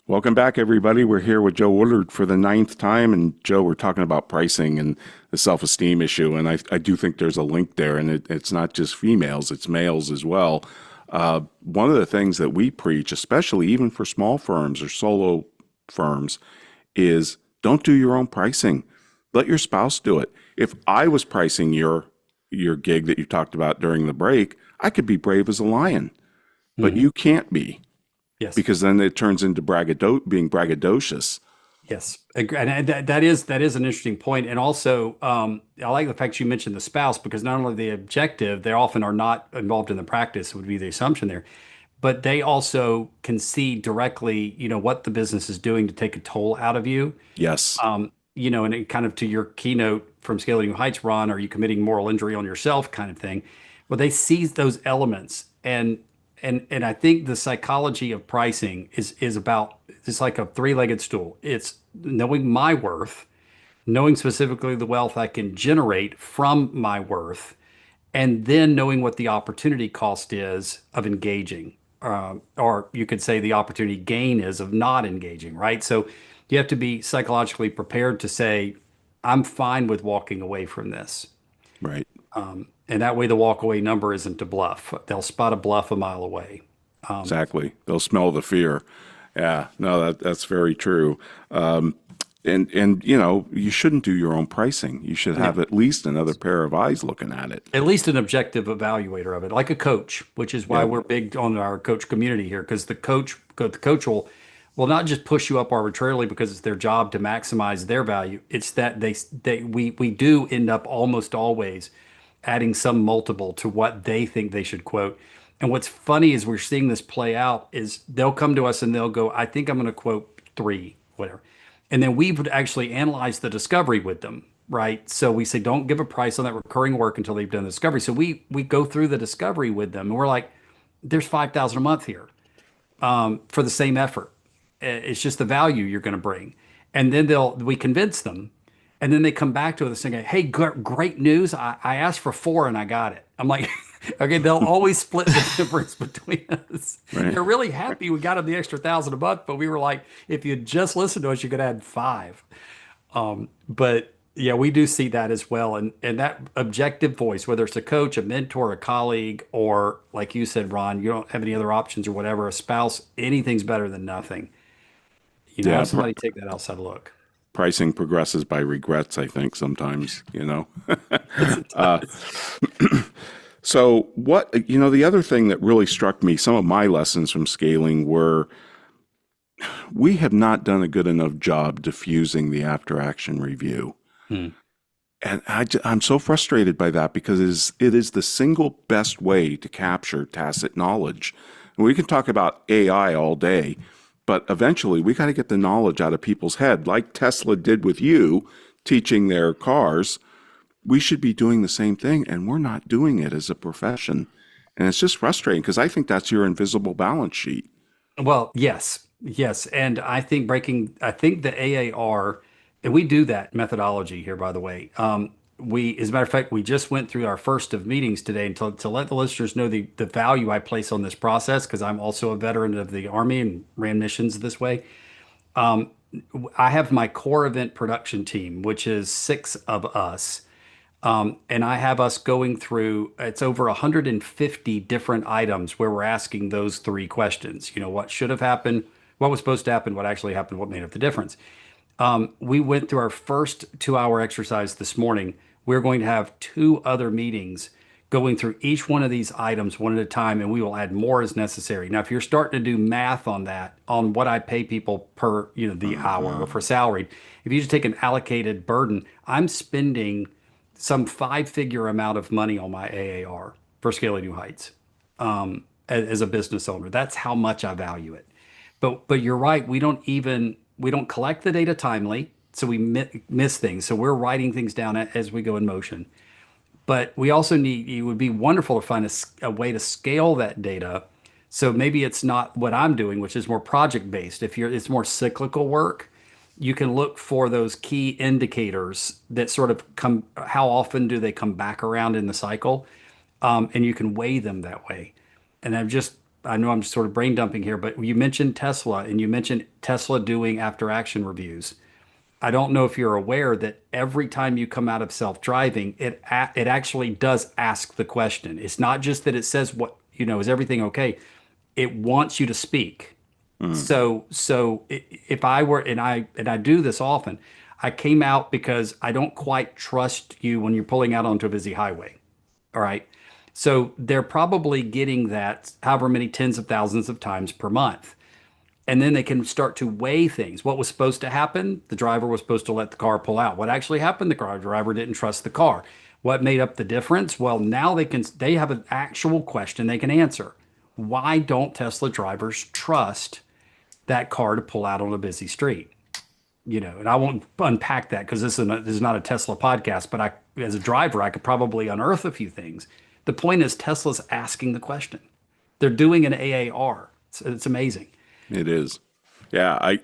Welcome back, everybody. We're here with Joe Woodard for the 9th time. And Joe, we're talking about pricing and the self-esteem issue. And I do think there's a link there. And it's not just females, it's males as well. One of the things that we preach, especially even for small firms or solo firms, is don't do your own pricing. Let your spouse do it. If I was pricing your gig that you talked about during the break, I could be brave as a lion, but you can't be. Yes. Because then it turns into being braggadocious. Yes, and that is an interesting point. And also, I like the fact you mentioned the spouse, because not only the objective, they often are not involved in the practice, would be the assumption there, but they also can see directly, what the business is doing to take a toll out of you. Yes. And it kind of to your keynote from Scaling New Heights, Ron, are you committing moral injury on yourself kind of thing? Well, they see those elements. And I think the psychology of pricing is about, it's like a three-legged stool. It's knowing my worth, knowing specifically the wealth I can generate from my worth, and then knowing what the opportunity cost is of engaging, or you could say the opportunity gain is of not engaging, right? So you have to be psychologically prepared to say, I'm fine with walking away from this. Right. And that way the walkaway number isn't a bluff. They'll spot a bluff a mile away. Exactly. They'll smell the fear. Yeah, no, that's very true. And you shouldn't do your own pricing. You should have at least another pair of eyes looking at it. At least an objective evaluator of it, like a coach, which is why we're big on our coach community here, because the coach will not just push you up arbitrarily because it's their job to maximize their value. It's that we do end up almost always adding some multiple to what they think they should quote. And what's funny is we're seeing this play out is they'll come to us and they'll go, I think I'm going to quote 3, whatever. And then we would actually analyze the discovery with them, right? So we say, don't give a price on that recurring work until they've done the discovery. So we go through the discovery with them and we're like, there's $5,000 a month here for the same effort. It's just the value you're going to bring. And then we convince them. And then they come back to us and say, hey, great news. I asked for 4 and I got it. I'm like, okay, they'll always split the difference between us. Right. They're really happy we got them the extra $1,000 a month, but we were like, if you just listened to us, you could add 5. But yeah, we do see that as well. And that objective voice, whether it's a coach, a mentor, a colleague, or like you said, Ron, you don't have any other options or whatever, a spouse, anything's better than nothing. Have somebody take that outside look. Pricing progresses by regrets, I think, sometimes, So the other thing that really struck me, some of my lessons from scaling were we have not done a good enough job diffusing the after action review. And I'm so frustrated by that because it is the single best way to capture tacit knowledge. And we can talk about AI all day, but eventually we got to get the knowledge out of people's head, like Tesla did with you teaching their cars. We should be doing the same thing, and we're not doing it as a profession. And it's just frustrating because I think that's your invisible balance sheet. Well, yes, yes. And I think the AAR, and we do that methodology here, by the way. As a matter of fact, we just went through our first of meetings today, and to let the listeners know the value I place on this process, because I'm also a veteran of the Army and ran missions this way. I have my core event production team, which is 6 of us. And I have us going through, it's over 150 different items where we're asking those 3 questions. What should have happened, what was supposed to happen, what actually happened, what made up the difference. We went through our first 2-hour exercise this morning. We're going to have 2 other meetings going through each one of these items one at a time, and we will add more as necessary. Now, if you're starting to do math on that, on what I pay people per, the hour or for salaried, if you just take an allocated burden, I'm spending some 5-figure amount of money on my AAR for Scaling New Heights as a business owner. That's how much I value it. But you're right. We don't collect the data timely, so we miss things. So we're writing things down as we go in motion. But we also it would be wonderful to find a way to scale that data. So maybe it's not what I'm doing, which is more project based. It's more cyclical work, you can look for those key indicators that sort of how often do they come back around in the cycle? And you can weigh them that way. And I know I'm just sort of brain dumping here, but you mentioned Tesla and you mentioned Tesla doing after action reviews. I don't know if you're aware that every time you come out of self-driving, it actually does ask the question. It's not just that it says is everything okay? It wants you to speak. If I were, and I do this often, I came out because I don't quite trust you when you're pulling out onto a busy highway. All right. So they're probably getting that however many tens of thousands of times per month. And then they can start to weigh things. What was supposed to happen? The driver was supposed to let the car pull out. What actually happened? The car driver didn't trust the car. What made up the difference? Well, now they have an actual question they can answer. Why don't Tesla drivers trust that car to pull out on a busy street? And I won't unpack that because this is not a Tesla podcast, but as a driver, I could probably unearth a few things. The point is Tesla's asking the question. They're doing an AAR. It's amazing. It is. Yeah,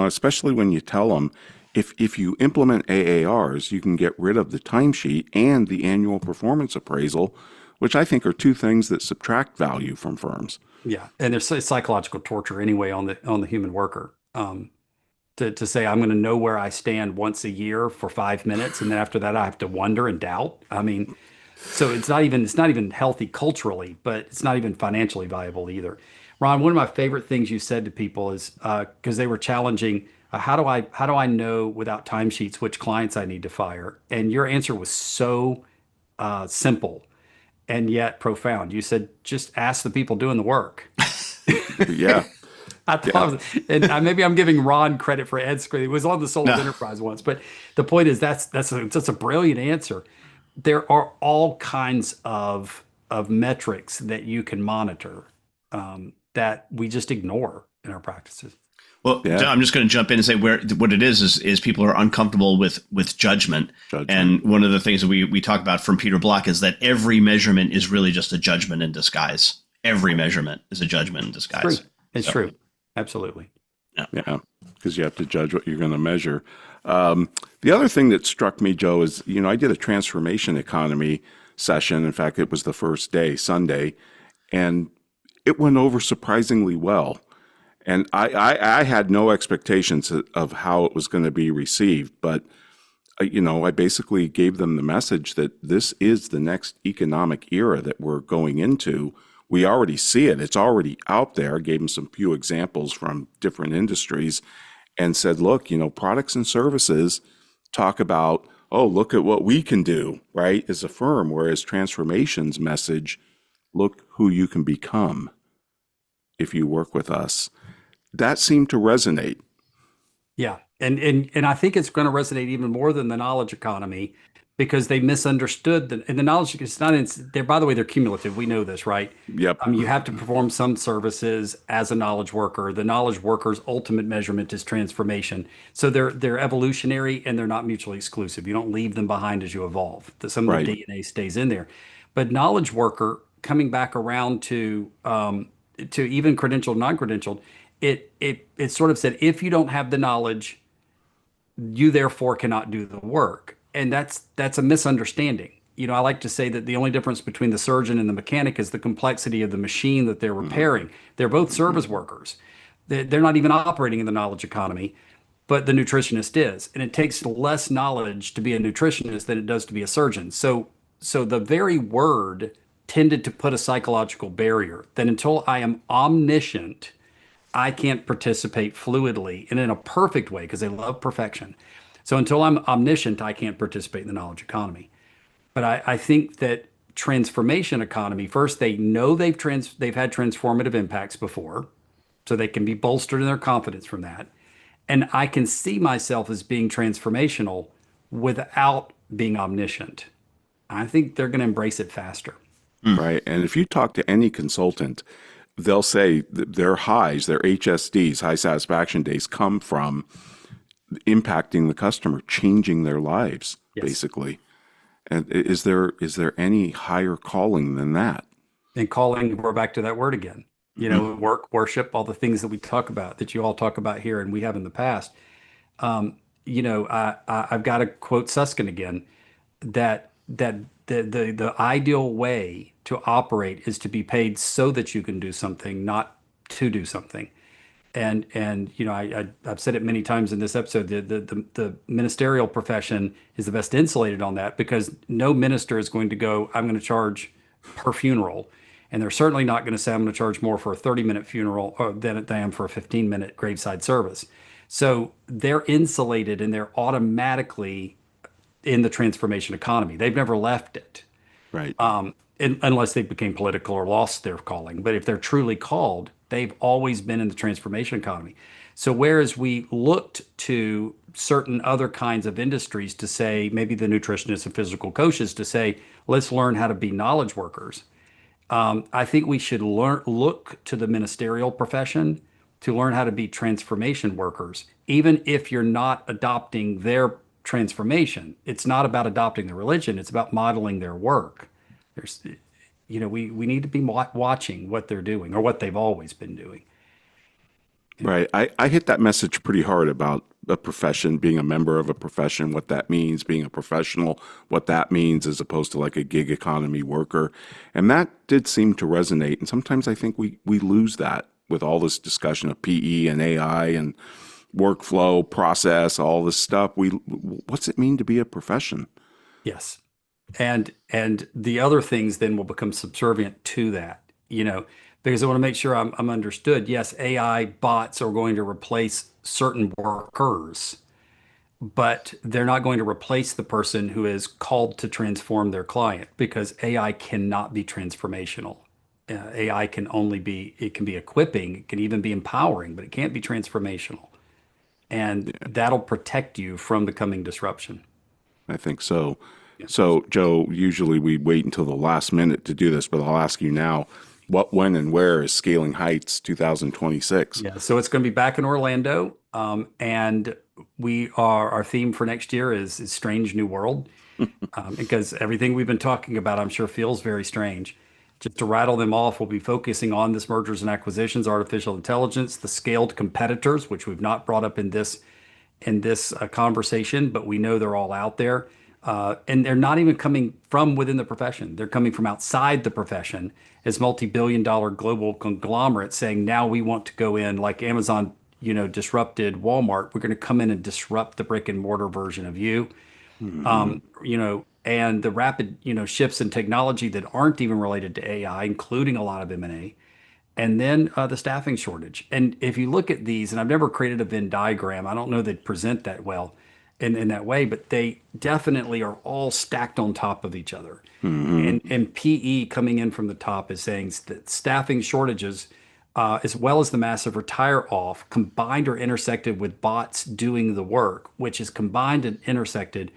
especially when you tell them if you implement AARs, you can get rid of the timesheet and the annual performance appraisal, which I think are two things that subtract value from firms. Yeah, and there's psychological torture anyway on the human worker. To say I'm going to know where I stand once a year for 5 minutes, and then after that I have to wonder and doubt. I mean, so it's not even healthy culturally, but it's not even financially viable either. Ron, one of my favorite things you said to people is because they were challenging, how do I know without timesheets which clients I need to fire? And your answer was so simple and yet profound. You said, just ask the people doing the work. Yeah. I thought, maybe I'm giving Ron credit for Ed Screen. It was on the Soul of Enterprise once, but the point is that's a brilliant answer. There are all kinds of metrics that you can monitor that we just ignore in our practices. Well, yeah. I'm just going to jump in and say what it is people are uncomfortable with judgment. And one of the things that we talk about from Peter Block is that every measurement is really just a judgment in disguise. Every measurement is a judgment in disguise. It's true. Absolutely. Yeah, because you have to judge what you're going to measure. The other thing that struck me, Joe, is, I did a transformation economy session. In fact, it was the first day, Sunday, and it went over surprisingly well. And I had no expectations of how it was going to be received. But, I basically gave them the message that this is the next economic era that we're going into. We already see it. It's already out there. I gave them some few examples from different industries and said, look, products and services talk about, oh, look at what we can do, right, as a firm, whereas transformation's message, look who you can become if you work with us. That seemed to resonate. Yeah. And I think it's going to resonate even more than the knowledge economy because they misunderstood and the knowledge is not in there. By the way, they're cumulative. We know this, right? Yep. You have to perform some services as a knowledge worker. The knowledge worker's ultimate measurement is transformation. So they're evolutionary and they're not mutually exclusive. You don't leave them behind as you evolve. Some of the Right. DNA stays in there. But knowledge worker coming back around to even credentialed, non-credentialed, it sort of said if you don't have the knowledge, you therefore cannot do the work. And that's a misunderstanding. I like to say that the only difference between the surgeon and the mechanic is the complexity of the machine that they're repairing. They're both service workers. They're not even operating in the knowledge economy, but the nutritionist is. And it takes less knowledge to be a nutritionist than it does to be a surgeon. So the very word tended to put a psychological barrier that until I am omniscient, I can't participate fluidly and in a perfect way because they love perfection. So until I'm omniscient, I can't participate in the knowledge economy. But I think that transformation economy, first, they know they've had transformative impacts before, so they can be bolstered in their confidence from that. And I can see myself as being transformational without being omniscient. I think they're going to embrace it faster. Right. And if you talk to any consultant, they'll say their highs, their HSDs, high satisfaction days, come from impacting the customer, changing their lives, Yes. basically. And is there any higher calling than that? And calling, we're back to that word again. Work, worship, all the things that we talk about, that you all talk about here and we have in the past. I've got to quote Susskind again, that the ideal way to operate is to be paid so that you can do something, not to do something. And I've said it many times in this episode. The ministerial profession is the best insulated on that because no minister is going to go, I'm going to charge per funeral, and they're certainly not going to say I'm going to charge more for a 30-minute funeral than I am for a 15-minute graveside service. So they're insulated and they're automatically in the transformation economy. They've never left it. Right. Unless they became political or lost their calling. But if they're truly called, they've always been in the transformation economy. So whereas we looked to certain other kinds of industries to say, maybe the nutritionists and physical coaches to say, let's learn how to be knowledge workers. I think we should look to the ministerial profession to learn how to be transformation workers, even if you're not adopting their transformation. It's not about adopting the religion. It's about modeling their work. We need to be watching what they're doing or what they've always been doing. Right. I hit that message pretty hard about a profession, being a member of a profession, what that means, being a professional, what that means, as opposed to like a gig economy worker. And that did seem to resonate. And sometimes I think we lose that with all this discussion of PE and AI and workflow, process, all this stuff. What's it mean to be a profession? Yes. And the other things then will become subservient to that, because I want to make sure I'm understood. Yes, AI bots are going to replace certain workers, but they're not going to replace the person who is called to transform their client because AI cannot be transformational. AI can be equipping, it can even be empowering, but it can't be transformational. And that'll protect you from the coming disruption. I think so. So, Joe, usually we wait until the last minute to do this, but I'll ask you now, what, when, and where is Scaling Heights 2026? Yeah, so it's going to be back in Orlando, and our theme for next year is Strange New World, because everything we've been talking about, I'm sure, feels very strange. Just to rattle them off, we'll be focusing on this mergers and acquisitions, artificial intelligence, the scaled competitors, which we've not brought up in this conversation, but we know they're all out there. And they're not even coming from within the profession. They're coming from outside the profession as multi-billion-dollar global conglomerates saying, now we want to go in like Amazon, disrupted Walmart. We're going to come in and disrupt the brick and mortar version of you. And the rapid, shifts in technology that aren't even related to AI, including a lot of M&A. And then the staffing shortage. And if you look at these, and I've never created a Venn diagram, I don't know they'd present that well in that way, but they definitely are all stacked on top of each other. And PE coming in from the top is saying that staffing shortages, as well as the massive retire off, combined or intersected with bots doing the work, which is combined and intersected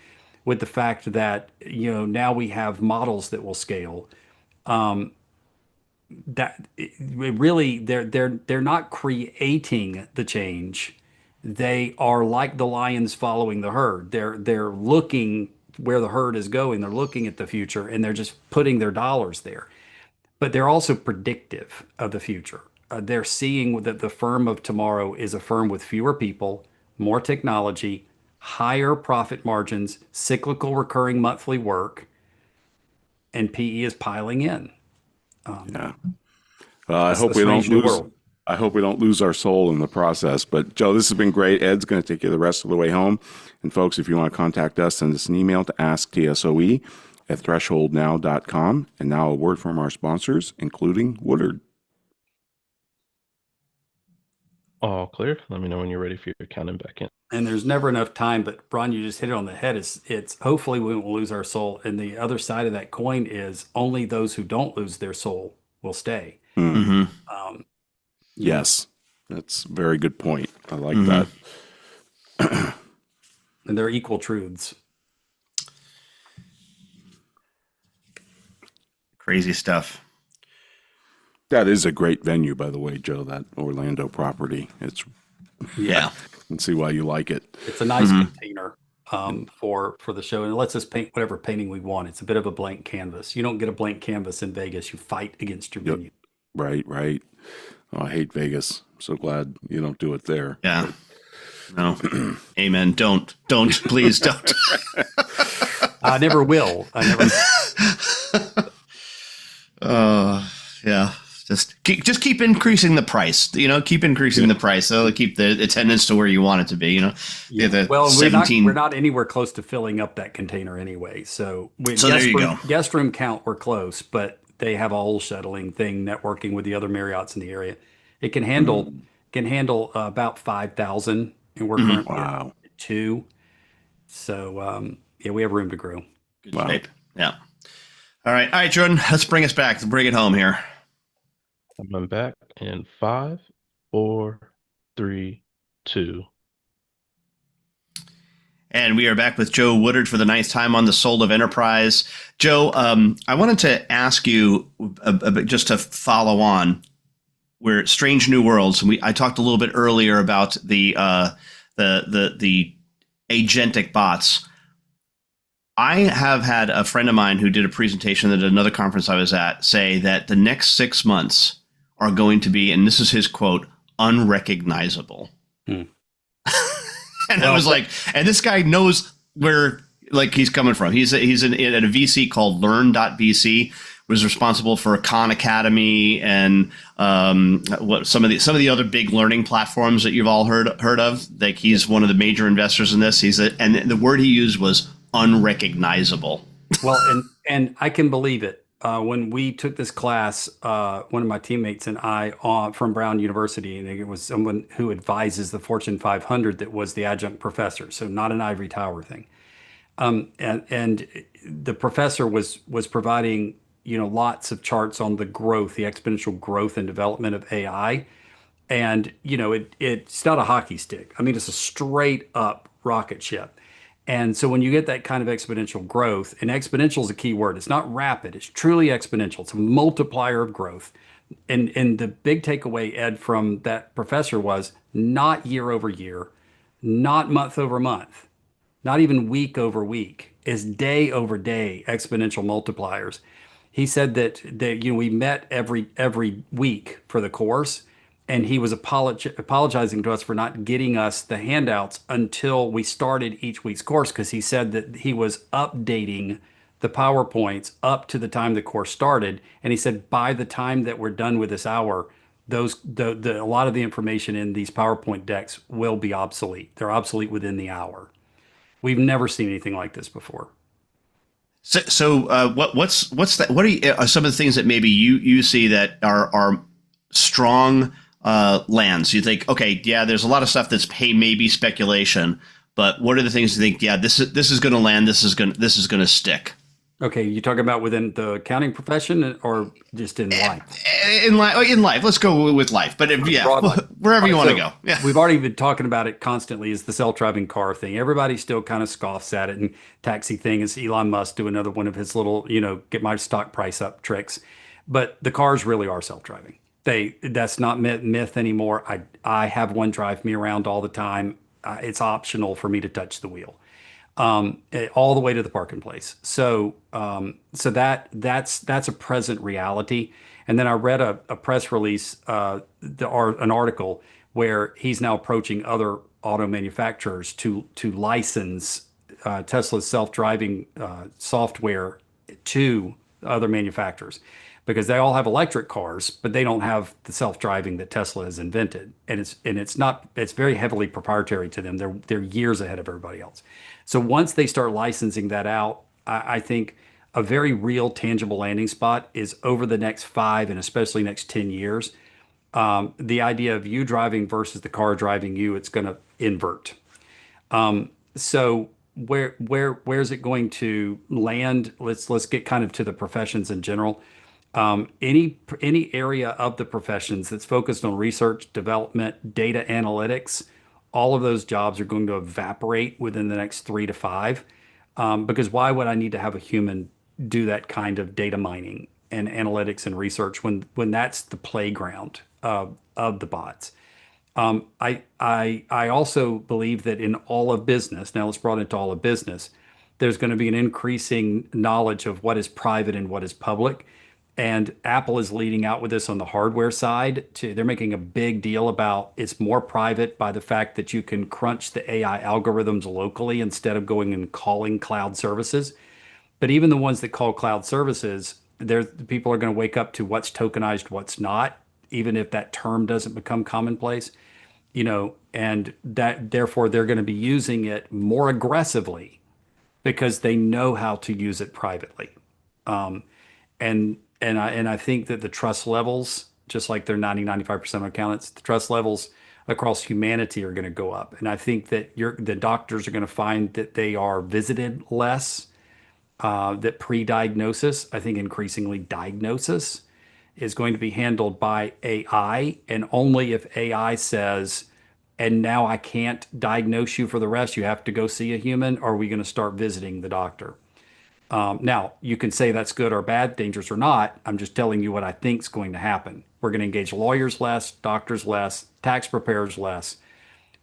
with the fact that, now we have models that will scale. That really, they're not creating the change. They are like the lions following the herd. They're looking where the herd is going. They're looking at the future, and they're just putting their dollars there. But they're also predictive of the future. They're seeing that the firm of tomorrow is a firm with fewer people, more technology, higher profit margins, cyclical recurring monthly work, and PE is piling in. Yeah. I It's hope the we don't strange new lose. world. I hope we don't lose our soul in the process. But Joe, this has been great. Ed's going to take you the rest of the way home. And folks, if you want to contact us, send us an email to asktsoe@thresholdnow.com. And now a word from our sponsors, including Woodard. All clear. Let me know when you're ready for your counting back in. And there's never enough time, but Ron, you just hit it on the head. It's hopefully we won't lose our soul. And the other side of that coin is only those who don't lose their soul will stay. Mm-hmm. Yes, that's a very good point. I like Mhm. that. And they're equal truths. Crazy stuff. That is a great venue, by the way, Joe, that Orlando property. It's, Yeah. I can see why you like it. It's a nice Mhm. container for the show, and it lets us paint whatever painting we want. It's a bit of a blank canvas. You don't get a blank canvas in Vegas. You fight against your Yep. venue. Right, right. Oh, I hate Vegas. I'm so glad you don't do it there. Yeah. No. Amen. Don't. Please don't. I never will. I never. Yeah. Just keep increasing the price. Keep increasing the price. So keep the attendance to where you want it to be. Yeah. The Well, 17. we're not anywhere close to filling up that container anyway. So there you go. Guest room count, we're close, but they have a whole shuttling thing, networking with the other Marriotts in the area. It can handle about 5,000, and we're currently Wow. at 2. So we have room to grow. Good Wow. shape. Yeah. All right, Jordan. Let's bring us back. Let's bring it home here. I'm back in 5, 4, 3, 2. And we are back with Joe Woodard for the 9th time on the Soul of Enterprise. Joe, I wanted to ask you a bit just to follow on. We're Strange New Worlds, and I talked a little bit earlier about the agentic bots. I have had a friend of mine who did a presentation at another conference I was at say that the next 6 months are going to be, and this is his quote, unrecognizable. And I was like, and this guy knows where he's coming from. He's at a VC called Learn.vc, was responsible for Khan Academy and what some of the other big learning platforms that you've all heard of. Like, he's one of the major investors in this. And the word he used was unrecognizable. Well, and I can believe it. When we took this class, one of my teammates and I from Brown University, and it was someone who advises the Fortune 500 that was the adjunct professor, so not an ivory tower thing. And the professor was providing lots of charts on the exponential growth and development of AI, and it's not a hockey stick. I mean, it's a straight up rocket ship. And so when you get that kind of exponential growth, and exponential is a key word, it's not rapid, it's truly exponential. It's a multiplier of growth. And the big takeaway, Ed, from that professor was not year over year, not month over month, not even week over week, is day over day exponential multipliers. He said that we met every week for the course, and he was apologizing to us for not getting us the handouts until we started each week's course, because he said that he was updating the PowerPoints up to the time the course started. And he said by the time that we're done with this hour, a lot of the information in these PowerPoint decks will be obsolete. They're obsolete within the hour. We've never seen anything like this before. So what's that? What are some of the things that maybe you see that are strong lands? You think, okay, yeah, there's a lot of stuff that's maybe speculation, but what are the things you think? Yeah, this is going to land. This is going to stick. Okay, you talking about within the accounting profession or just in life? In life, let's go with life. But yeah, Broad life. wherever All you right, want to so go. Yeah. we've already been talking about it constantly is the self-driving car thing. Everybody still kind of scoffs at it, and taxi thing is Elon Musk do another one of his little, get my stock price up tricks. But the cars really are self-driving. That's not myth anymore. I have one drive me around all the time. It's optional for me to touch the wheel, all the way to the parking place. So that's a present reality. And then I read a press release, an article where he's now approaching other auto manufacturers to license Tesla's self-driving software to other manufacturers because they all have electric cars, but they don't have the self-driving that Tesla has invented, and it's very heavily proprietary to them. They're years ahead of everybody else. So once they start licensing that out, I think a very real, tangible landing spot is over the next 5 and especially next 10 years. The idea of you driving versus the car driving you, it's going to invert. So where's it going to land? Let's get kind of to the professions in general. Any area of the professions that's focused on research, development, data analytics, all of those jobs are going to evaporate within the next 3 to 5. Because why would I need to have a human do that kind of data mining and analytics and research when that's the playground of the bots? I also believe that in all of business, now let's broaden it to all of business, there's going to be an increasing knowledge of what is private and what is public. And Apple is leading out with this on the hardware side. They're making a big deal about it's more private by the fact that you can crunch the AI algorithms locally instead of going and calling cloud services. But even the ones that call cloud services, people are going to wake up to what's tokenized, what's not, even if that term doesn't become commonplace, and that therefore they're going to be using it more aggressively because they know how to use it privately. And I think that the trust levels, just like they're 95% of accountants, the trust levels across humanity are going to go up. And I think that the doctors are going to find that they are visited less, that pre-diagnosis, I think increasingly diagnosis is going to be handled by AI. And only if AI says, and now I can't diagnose you for the rest, you have to go see a human, or are we going to start visiting the doctor? Now, you can say that's good or bad, dangerous or not. I'm just telling you what I think is going to happen. We're going to engage lawyers less, doctors less, tax preparers less,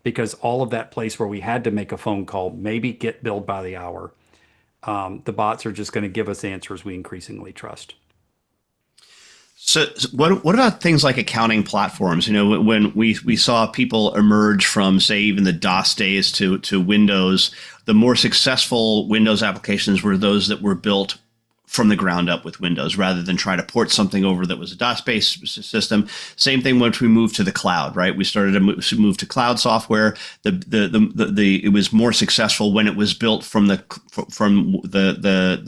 because all of that place where we had to make a phone call, maybe get billed by the hour, the bots are just going to give us answers we increasingly trust. So what about things like accounting platforms? When we saw people emerge from, say, even the DOS days to Windows, the more successful Windows applications were those that were built from the ground up with Windows rather than try to port something over that was a DOS-based system. Same thing once we moved to the cloud, right? We started to move to cloud software. It was more successful when it was built from the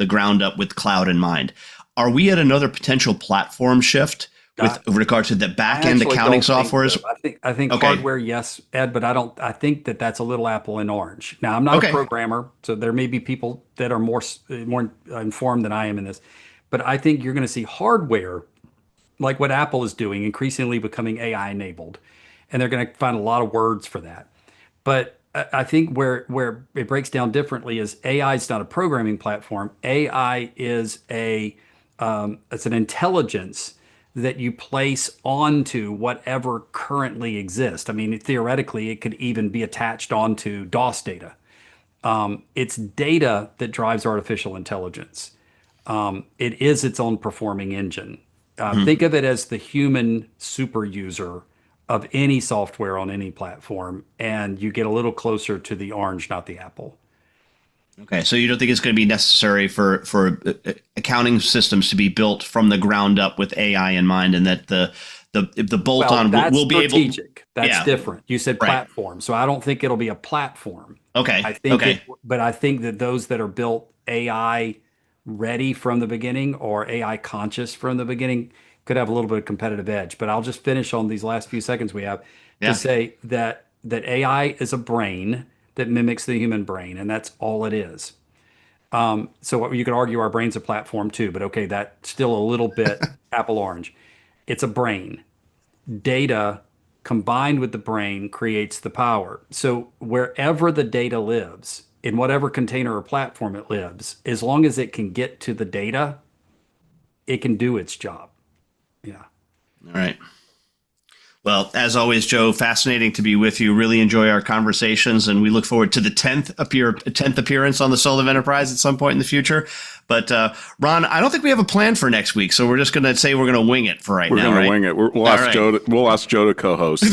ground up with cloud in mind. Are we at another potential platform shift with regard to the back end accounting softwares? So. I think Okay. hardware, yes, Ed, but I think that that's a little apple and orange. Now, I'm not a programmer, so there may be people that are more informed than I am in this, but I think you're going to see hardware like what Apple is doing, increasingly becoming AI enabled, and they're going to find a lot of words for that. But I think where it breaks down differently is AI is not a programming platform. AI is it's an intelligence that you place onto whatever currently exists. I mean, theoretically, it could even be attached onto DOS data. It's data that drives artificial intelligence. It is its own performing engine. Think of it as the human super user of any software on any platform, and you get a little closer to the orange, not the apple. Okay, so you don't think it's going to be necessary for accounting systems to be built from the ground up with AI in mind, and that the bolt-on will be strategic. able. That's different. You said platform, so I don't think it'll be a platform. Okay. I think but I think that those that are built AI ready from the beginning or AI conscious from the beginning could have a little bit of competitive edge. But I'll just finish on these last few seconds we have to say that AI is a brain that mimics the human brain, and that's all it is. So you could argue our brain's a platform too, but okay, that's still a little bit apple orange. It's a brain. Data combined with the brain creates the power. So wherever the data lives, in whatever container or platform it lives, as long as it can get to the data, it can do its job. Yeah. All right. Well, as always, Joe, fascinating to be with you. Really enjoy our conversations, and we look forward to the 10th appearance on the Soul of Enterprise at some point in the future. But Ron, I don't think we have a plan for next week, so we're just going to say we're going to wing it for right now. We're going to wing it. We'll ask Joe. We'll ask Joe to co-host.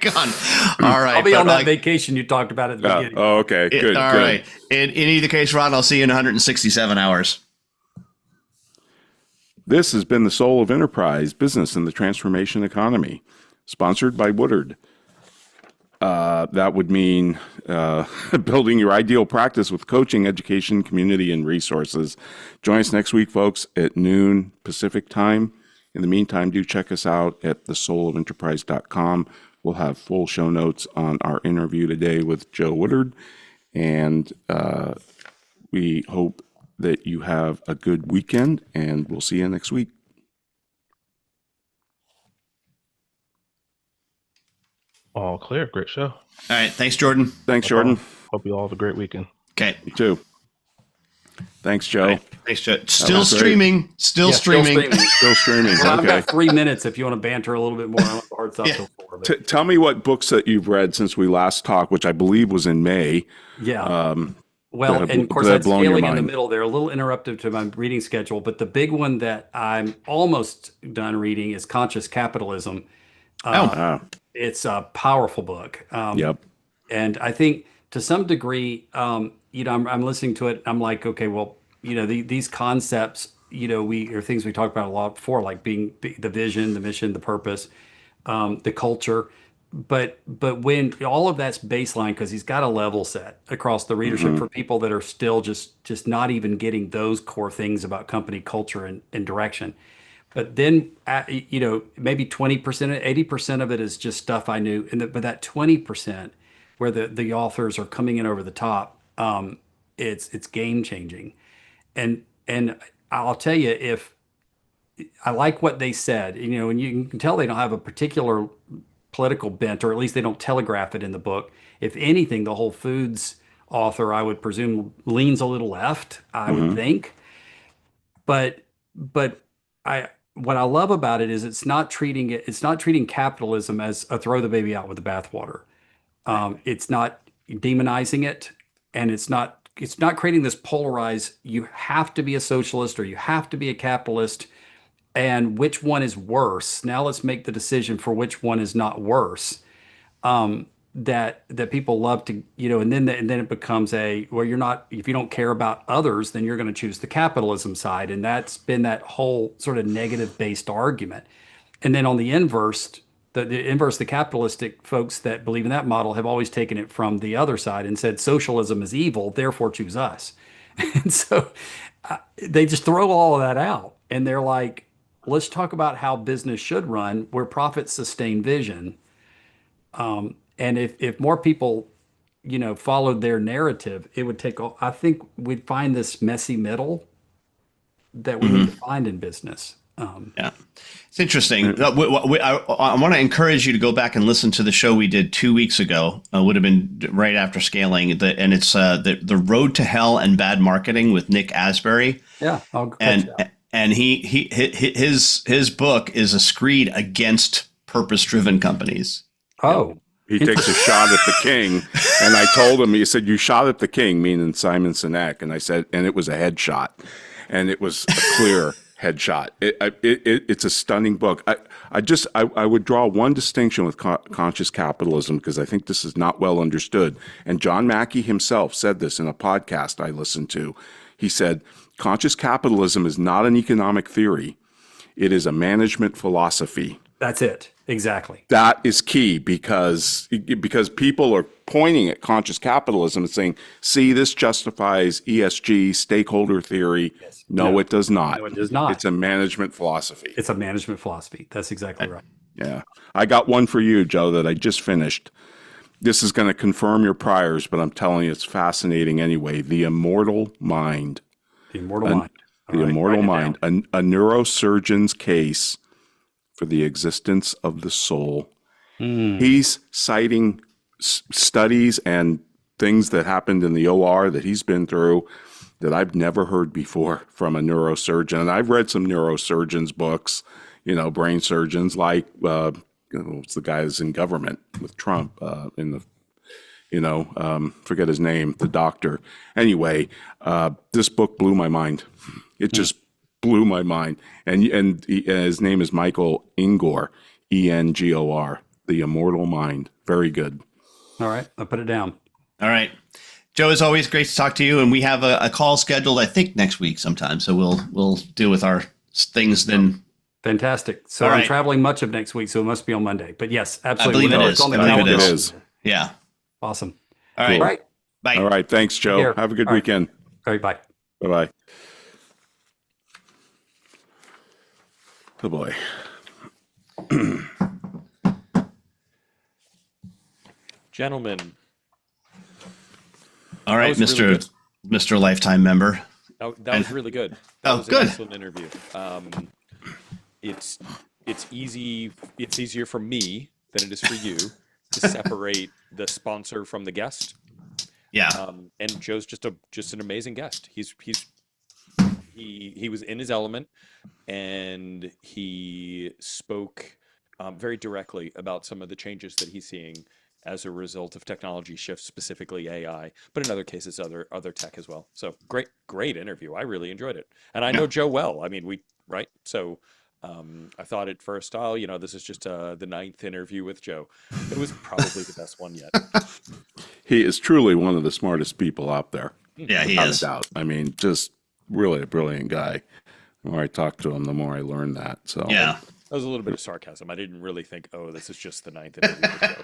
God. All right. I'll be on that vacation you talked about at the beginning. Oh, okay. Good. All right. In either case, Ron, I'll see you in 167 hours. This has been the Soul of Enterprise, Business and the Transformation Economy, sponsored by Woodard. That would mean building your ideal practice with coaching, education, community, and resources. Join us next week, folks, at noon Pacific time. In the meantime, do check us out at thesoulofenterprise.com. We'll have full show notes on our interview today with Joe Woodard, and we hope that you have a good weekend, and we'll see you next week. All clear. Great show. All right. Thanks, Jordan. Thanks, Jordan. Hope you all have a great weekend. Okay. You too. Thanks, Joe. Right. Thanks, Joe. Still streaming. Still streaming. Still streaming. Well, I've Okay. got 3 minutes if you want to banter a little bit more. I don't hard stop till 4. But Tell me what books that you've read since we last talked, which I believe was in May. yeah. Well, that and of course, that that's blown your scaling in the mind. middle. They're a little interruptive to my reading schedule, but the big one that I'm almost done reading is Conscious Capitalism. It's a powerful book. Yep. And I think to some degree, I'm listening to it. I'm like, okay, well, these concepts, are things we talked about a lot before, like being the vision, the mission, the purpose, the culture. But when all of that's baseline, because he's got a level set across the readership for people that are still just not even getting those core things about company culture and direction. But then, maybe 20%, 80% of it is just stuff I knew. But that 20% where the authors are coming in over the top, it's game changing. And I'll tell you, if I like what they said, and you can tell they don't have a particular political bent, or at least they don't telegraph it in the book. If anything, the Whole Foods author, I would presume, leans a little left, I would think. But what I love about it is it's not treating capitalism as a throw the baby out with the bathwater. It's not demonizing it, and it's not creating this polarized, you have to be a socialist or you have to be a capitalist, and which one is worse. Now let's make the decision for which one is not worse. That people love to, and then it becomes if you don't care about others, then you're going to choose the capitalism side. And that's been that whole sort of negative based argument. And then on the inverse, the capitalistic folks that believe in that model have always taken it from the other side and said socialism is evil, therefore choose us. And so they just throw all of that out, and they're like, let's talk about how business should run, where profits sustain vision. And if more people, followed their narrative, it would take, I think we'd find this messy middle that we need to find in business. Yeah, it's interesting. I want to encourage you to go back and listen to the show we did 2 weeks ago. Would have been right after scaling, and it's the Road to Hell and Bad Marketing with Nick Asbury. Yeah, I'll catch that. And his book is a screed against purpose-driven companies. Oh, He takes a shot at the king, and I told him, he said, "You shot at the king," meaning Simon Sinek, and I said, and it was a headshot, and it was a clear headshot. It's a stunning book. I would draw one distinction with conscious capitalism, because I think this is not well understood. And John Mackey himself said this in a podcast I listened to. He said, conscious capitalism is not an economic theory. It is a management philosophy. that's it. Exactly. That is key, because people are pointing at conscious capitalism and saying, see, this justifies ESG, stakeholder theory. Yes. No, it does not. No, it does not. It's a management philosophy. It's a management philosophy. That's exactly right. Yeah. I got one for you, Joe, that I just finished. this is going to confirm your priors, but I'm telling you, it's fascinating anyway. The Immortal Mind. The Immortal Mind. All The right, Immortal write it down. Mind, a neurosurgeon's case for the existence of the soul. He's citing studies and things that happened in the OR that he's been through that I've never heard before from a neurosurgeon. And I've read some neurosurgeons' books, brain surgeons like what's the guy who's in government with Trump in the forget his name, the doctor. Anyway, this book blew my mind. It just blew my mind. And his name is Michael Engor, Engor, The Immortal Mind. Very good. All right, I'll put it down. All right. Joe, it's always great to talk to you, and we have a call scheduled, I think, next week sometime. So we'll deal with our things then. Fantastic. So All right. I'm traveling much of next week, so it must be on Monday. But yes, absolutely. I believe it Whenever is. it's on the I believe calendar. it is. Yeah. Awesome. All right. All right. Bye. All right. Thanks, Joe. Here. Have a good All right. weekend. All right, bye. Bye-bye. Oh, boy. Gentlemen, All right, That was really good. Mr. Lifetime member. that was really good. That Oh, was good. an excellent interview. It's easy. It's easier for me than it is for you to separate the sponsor from the guest. Yeah. And Joe's just an amazing guest. He was in his element, and he spoke very directly about some of the changes that he's seeing as a result of technology shifts, specifically AI, but in other cases, other tech as well. So great interview. I really enjoyed it, and I know Joe well. I mean, right. So I thought at first, this is just the 9th interview with Joe. It was probably the best one yet. He is truly one of the smartest people out there. Yeah, he Without a is. doubt. I mean, just really a brilliant guy. The more I talk to him, the more I learn that. So Yeah. That was a little bit of sarcasm. I didn't really think, this is just the 9th interview with Joe.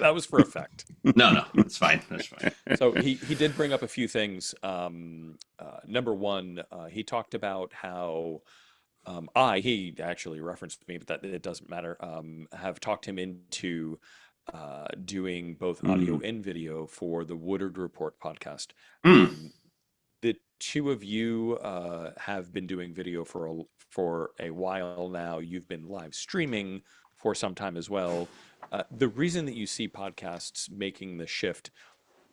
That was for effect. No, it's fine. That's fine. So he did bring up a few things. Number one, he talked about how he actually referenced me, but that it doesn't matter. Have talked him into doing both audio and video for the Woodard Report podcast. The two of you have been doing video for a while now. You've been live streaming for some time as well. The reason that you see podcasts making the shift,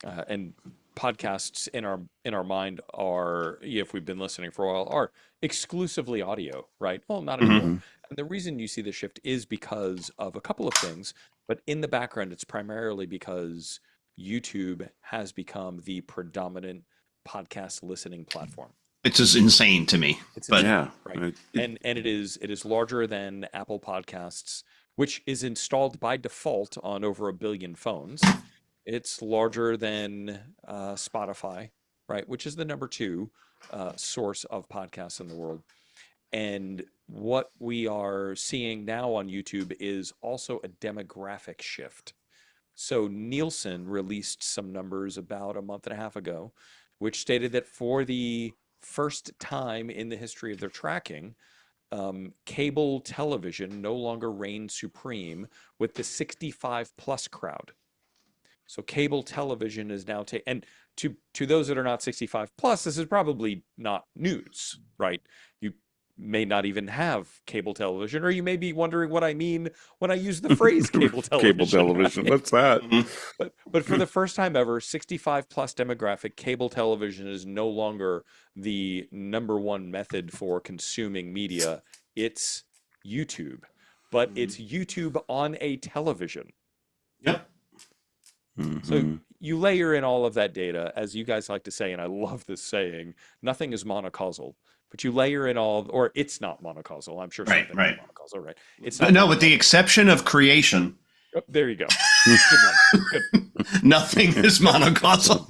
and podcasts in our mind are, if we've been listening for a while, are exclusively audio, right? Well, not anymore. And the reason you see the shift is because of a couple of things, but in the background, it's primarily because YouTube has become the predominant podcast listening platform. It's just insane to me. It's But yeah, right. And it is larger than Apple Podcasts, which is installed by default on over 1 billion phones. It's larger than Spotify, right, which is the number 2 source of podcasts in the world. And what we are seeing now on YouTube is also a demographic shift. So Nielsen released some numbers about a month and a half ago, which stated that for the first time in the history of their tracking, cable television no longer reigns supreme with the 65 plus crowd. So cable television is now and to those that are not 65 plus, this is probably not news, right? You may not even have cable television, or you may be wondering what I mean when I use the phrase cable television. cable television. What's that? But for the first time ever, 65 plus demographic, cable television is no longer the number one method for consuming media. It's YouTube, but it's YouTube on a television. Yep. So you layer in all of that data, as you guys like to say, and I love this saying, nothing is monocausal. But you layer in or it's not monocausal. I'm sure something is monocausal, right? It's not. No, with the exception of creation. Oh, there you go. Good one. Good. Nothing is monocausal.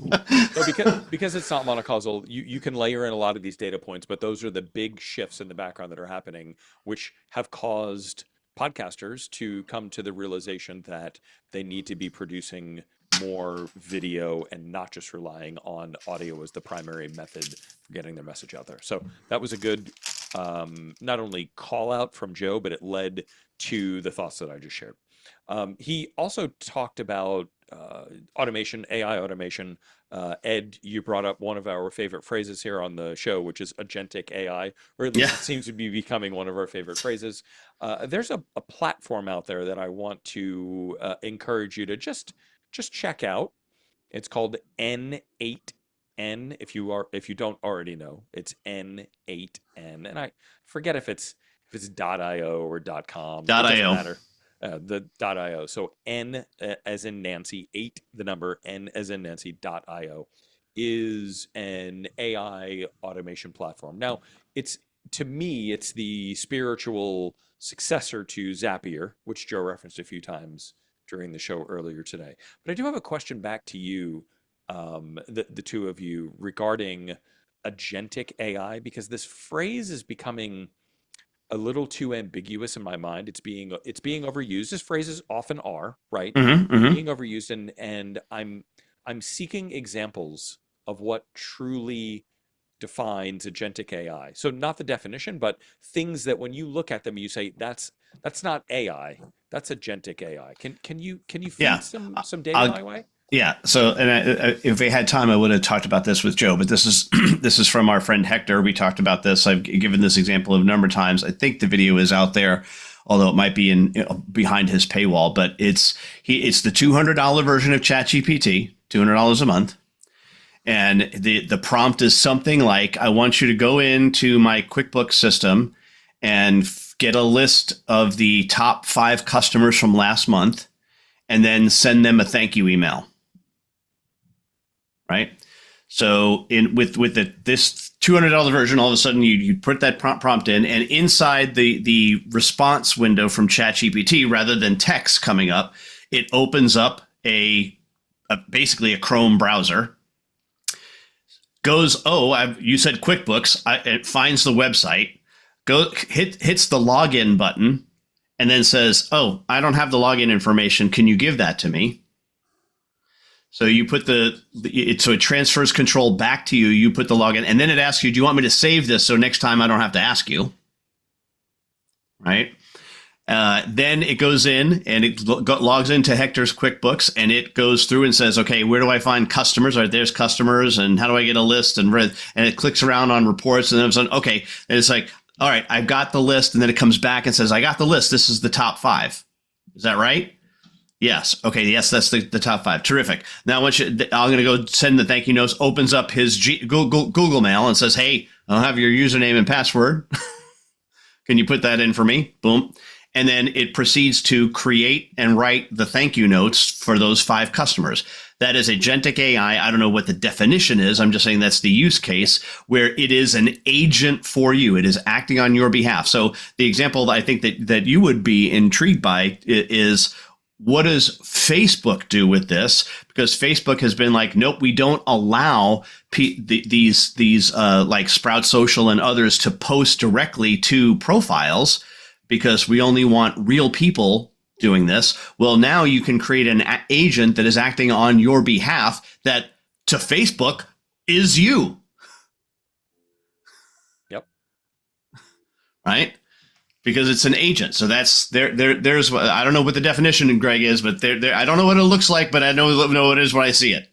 So because it's not monocausal, you can layer in a lot of these data points, but those are the big shifts in the background that are happening, which have caused podcasters to come to the realization that they need to be producing more video and not just relying on audio as the primary method for getting their message out there. So that was a good, not only call out from Joe, but it led to the thoughts that I just shared. He also talked about automation, AI automation. Ed, you brought up one of our favorite phrases here on the show, which is agentic AI, or at least Yeah. it seems to be becoming one of our favorite phrases. There's a platform out there that I want to encourage you to just check out. It's called N8N. If you don't already know, it's N8N, and I forget if it's .io or .com. It doesn't .io. matter. The .io. So N as in Nancy, 8 the number, N as in Nancy .io is an AI automation platform. Now, it's to me, it's the spiritual successor to Zapier, which Joe referenced a few times during the show earlier today. But I do have a question back to you, the two of you, regarding agentic AI, because this phrase is becoming a little too ambiguous in my mind. It's being overused, as phrases often are, right? Hmm. Being overused, and I'm seeking examples of what truly defines agentic AI. So not the definition, but things that when you look at them, you say that's not AI, that's agentic AI. Can you Yeah. feed some data I'll, my way? Yeah. So, and if we had time, I would have talked about this with Joe. But this is this is from our friend Hector. We talked about this. I've given this example a number of times. I think the video is out there, although it might be in behind his paywall. But it's the $200 version of ChatGPT, $200 a month, and the prompt is something like, "I want you to go into my QuickBooks system and get a list of the top 5 customers from last month, and then send them a thank you email." Right. So this $200 version, all of a sudden you put that prompt in, and inside the response window from ChatGPT, rather than text coming up, it opens up basically a Chrome browser. Goes, you said QuickBooks. It finds the website, hits the login button, and then says, "Oh, I don't have the login information. Can you give that to me?" So you put so it transfers control back to you. You put the login, and then it asks you, "Do you want me to save this so next time I don't have to ask you?" Right? Then it goes in and it logs into Hector's QuickBooks, and it goes through and says, "Okay, where do I find customers? All right, there's customers, and how do I get a list?" And it clicks around on reports, and then it's like, okay, and it's like, "All right, I've got the list," and then it comes back and says, "I got the list. This is the top 5. Is that right?" Yes. Okay. Yes, that's the top 5. Terrific. Now, I'm going to go send the thank you notes. Opens up his Google Mail and says, "Hey, I'll have your username and password. Can you put that in for me?" Boom. And then it proceeds to create and write the thank you notes for those 5 customers. That is agentic AI. I don't know what the definition is. I'm just saying that's the use case where it is an agent for you. It is acting on your behalf. So the example that I think that you would be intrigued by is, what does Facebook do with this? Because Facebook has been like, nope, we don't allow these like Sprout Social and others to post directly to profiles because we only want real people doing this. Well, now you can create an agent that is acting on your behalf that to Facebook is you. Yep. Right? Because it's an agent. So that's there's I don't know what the definition, Greg, is, but I don't know what it looks like, but I know what it is when I see it.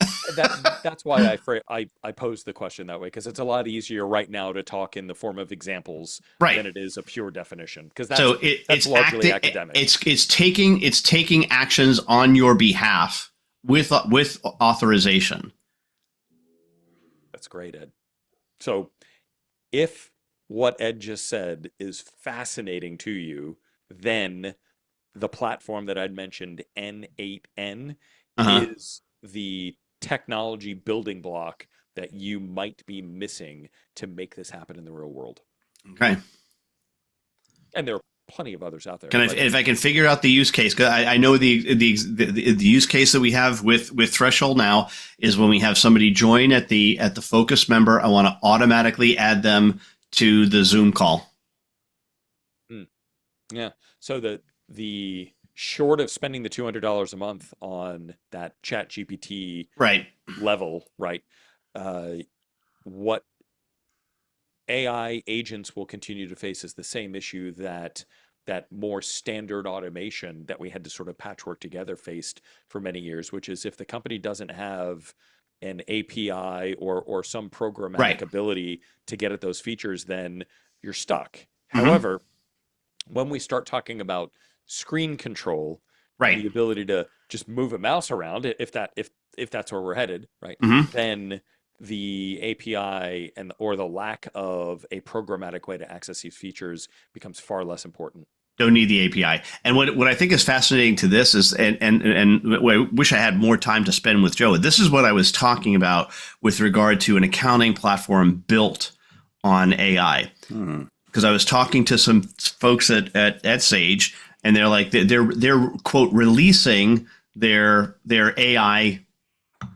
That's why I pose the question that way, because it's a lot easier right now to talk in the form of examples Right. than it is a pure definition, because So that's it's largely acting, academic. it's taking actions on your behalf with authorization. That's great, Ed. So if what Ed just said is fascinating to you, then the platform that I'd mentioned, N8N, Uh-huh. is the technology building block that you might be missing to make this happen in the real world. Okay. And there are plenty of others out there. If I can figure out the use case, because I know the use case that we have with Threshold now is when we have somebody join at the focus member, I want to automatically add them to the Zoom call. Yeah. So the short of spending the $200 a month on that Chat GPT Right. level, right? What AI agents will continue to face is the same issue that that more standard automation that we had to sort of patchwork together faced for many years, which is if the company doesn't have an API or some programmatic Right. ability to get at those features, then you're stuck. Mhm. However, when we start talking about screen control and Right. the ability to just move a mouse around, if that's where we're headed, right? Mhm. Then the API or the lack of a programmatic way to access these features becomes far less important. Don't need the API. And what I think is fascinating to this is, and what I wish I had more time to spend with Joe. This is what I was talking about with regard to an accounting platform built on AI. Because I was talking to some folks at Sage, and they're like they're quote releasing their AI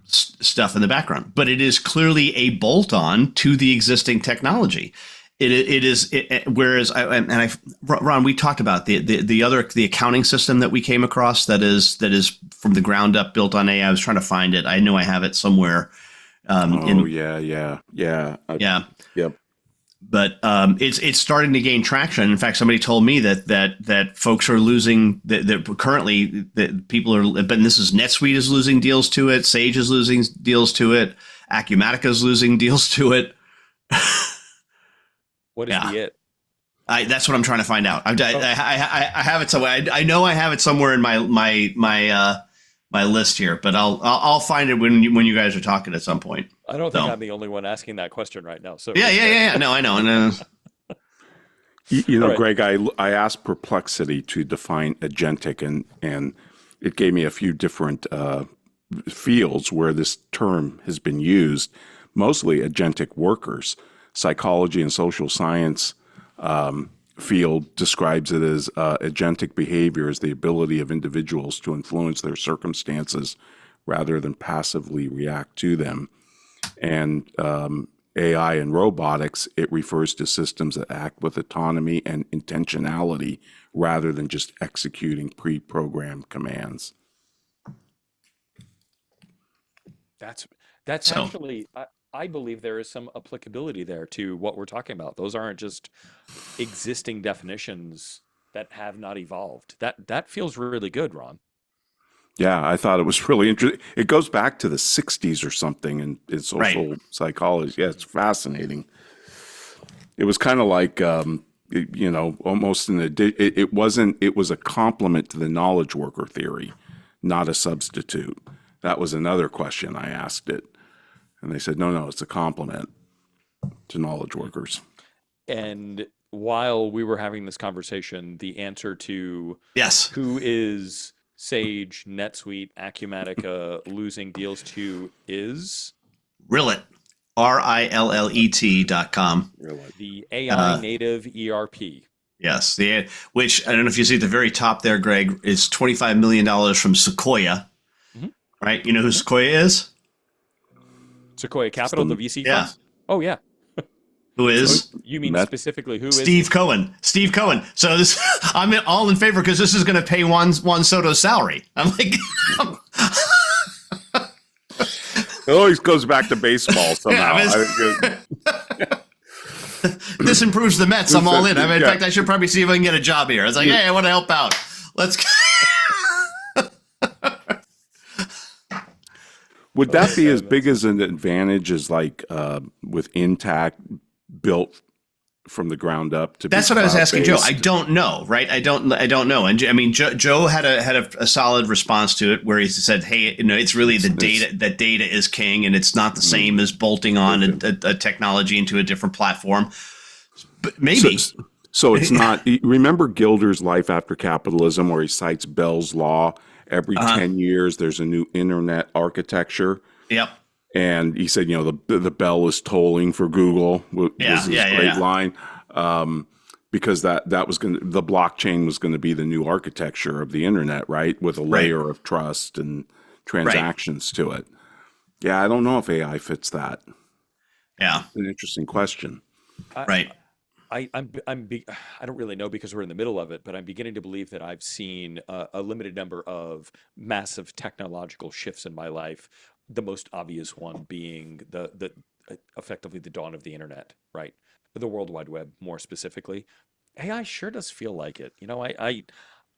stuff in the background, but it is clearly a bolt-on to the existing technology. Whereas Ron, we talked about the accounting system that we came across that is from the ground up built on AI. I was trying to find it. I know I have it somewhere. Yeah. Yep. But it's starting to gain traction. In fact, somebody told me that folks are losing that currently that people are. But this is NetSuite is losing deals to it. Sage is losing deals to it. Acumatica is losing deals to it. What is Yeah. the it? That's what I'm trying to find out. I have it somewhere. I know I have it somewhere in my list here, but I'll find it when you guys are talking at some point. I don't think So. I'm the only one asking that question right now. So Yeah. No, I know. And You know, All right. Greg, I asked Perplexity to define agentic, and it gave me a few different fields where this term has been used, mostly agentic workers. Psychology and social science field describes it as agentic behavior as the ability of individuals to influence their circumstances rather than passively react to them. And AI and robotics, it refers to systems that act with autonomy and intentionality rather than just executing pre-programmed commands. That's So. actually I believe there is some applicability there to what we're talking about. Those aren't just existing definitions that have not evolved. That feels really good, Ron. Yeah, I thought it was really interesting. It goes back to the 60s or something in social psychology. Yeah, it's fascinating. It was kind of like, almost it wasn't, it was a complement to the knowledge worker theory, not a substitute. That was another question I asked it. And they said, no, it's a complement to knowledge workers. And while we were having this conversation, the answer to Yes. who is Sage, NetSuite, Acumatica losing deals to is Rillet, RILLET.com. Really? the AI native ERP. Yes, which I don't know if you see at the very top there, Greg, is $25 million from Sequoia. Mhm. Right? You know who Sequoia is? Sequoia Capital, the VC Yeah. funds? Oh, yeah. Who is You mean Met- specifically who is Steve Cohen? Steve Cohen. So this, I'm all in favor because this is going to pay Juan Soto's salary. I'm like, It always goes back to baseball somehow. this improves the Mets. I'm all in. I mean, in Yeah. fact, I should probably see if I can get a job here. It's like, hey, I want to help out. Let's. Would that be as big as an advantage as like with Intact built from the ground up to be That's what I was asking Joe. cloud-based? I don't know, right? I don't know. And I mean, Joe had a solid response to it where he said, "Hey, it's really the data. That data is king, and it's not the same as bolting on a technology into a different platform." But maybe. So it's not. Remember Gilder's Life After Capitalism, where he cites Bell's law. Every 10 years, there's a new internet architecture. Yep. And he said, the bell is tolling for Google. Was this great line? Because that was the blockchain was going to be the new architecture of the internet, right? With a layer of trust and transactions to it. Yeah, I don't know if AI fits that. Yeah. An interesting question. Right. I don't really know because we're in the middle of it, but I'm beginning to believe that I've seen a limited number of massive technological shifts in my life. The most obvious one being the effectively the dawn of the internet, right? The World Wide Web, more specifically. AI sure does feel like it.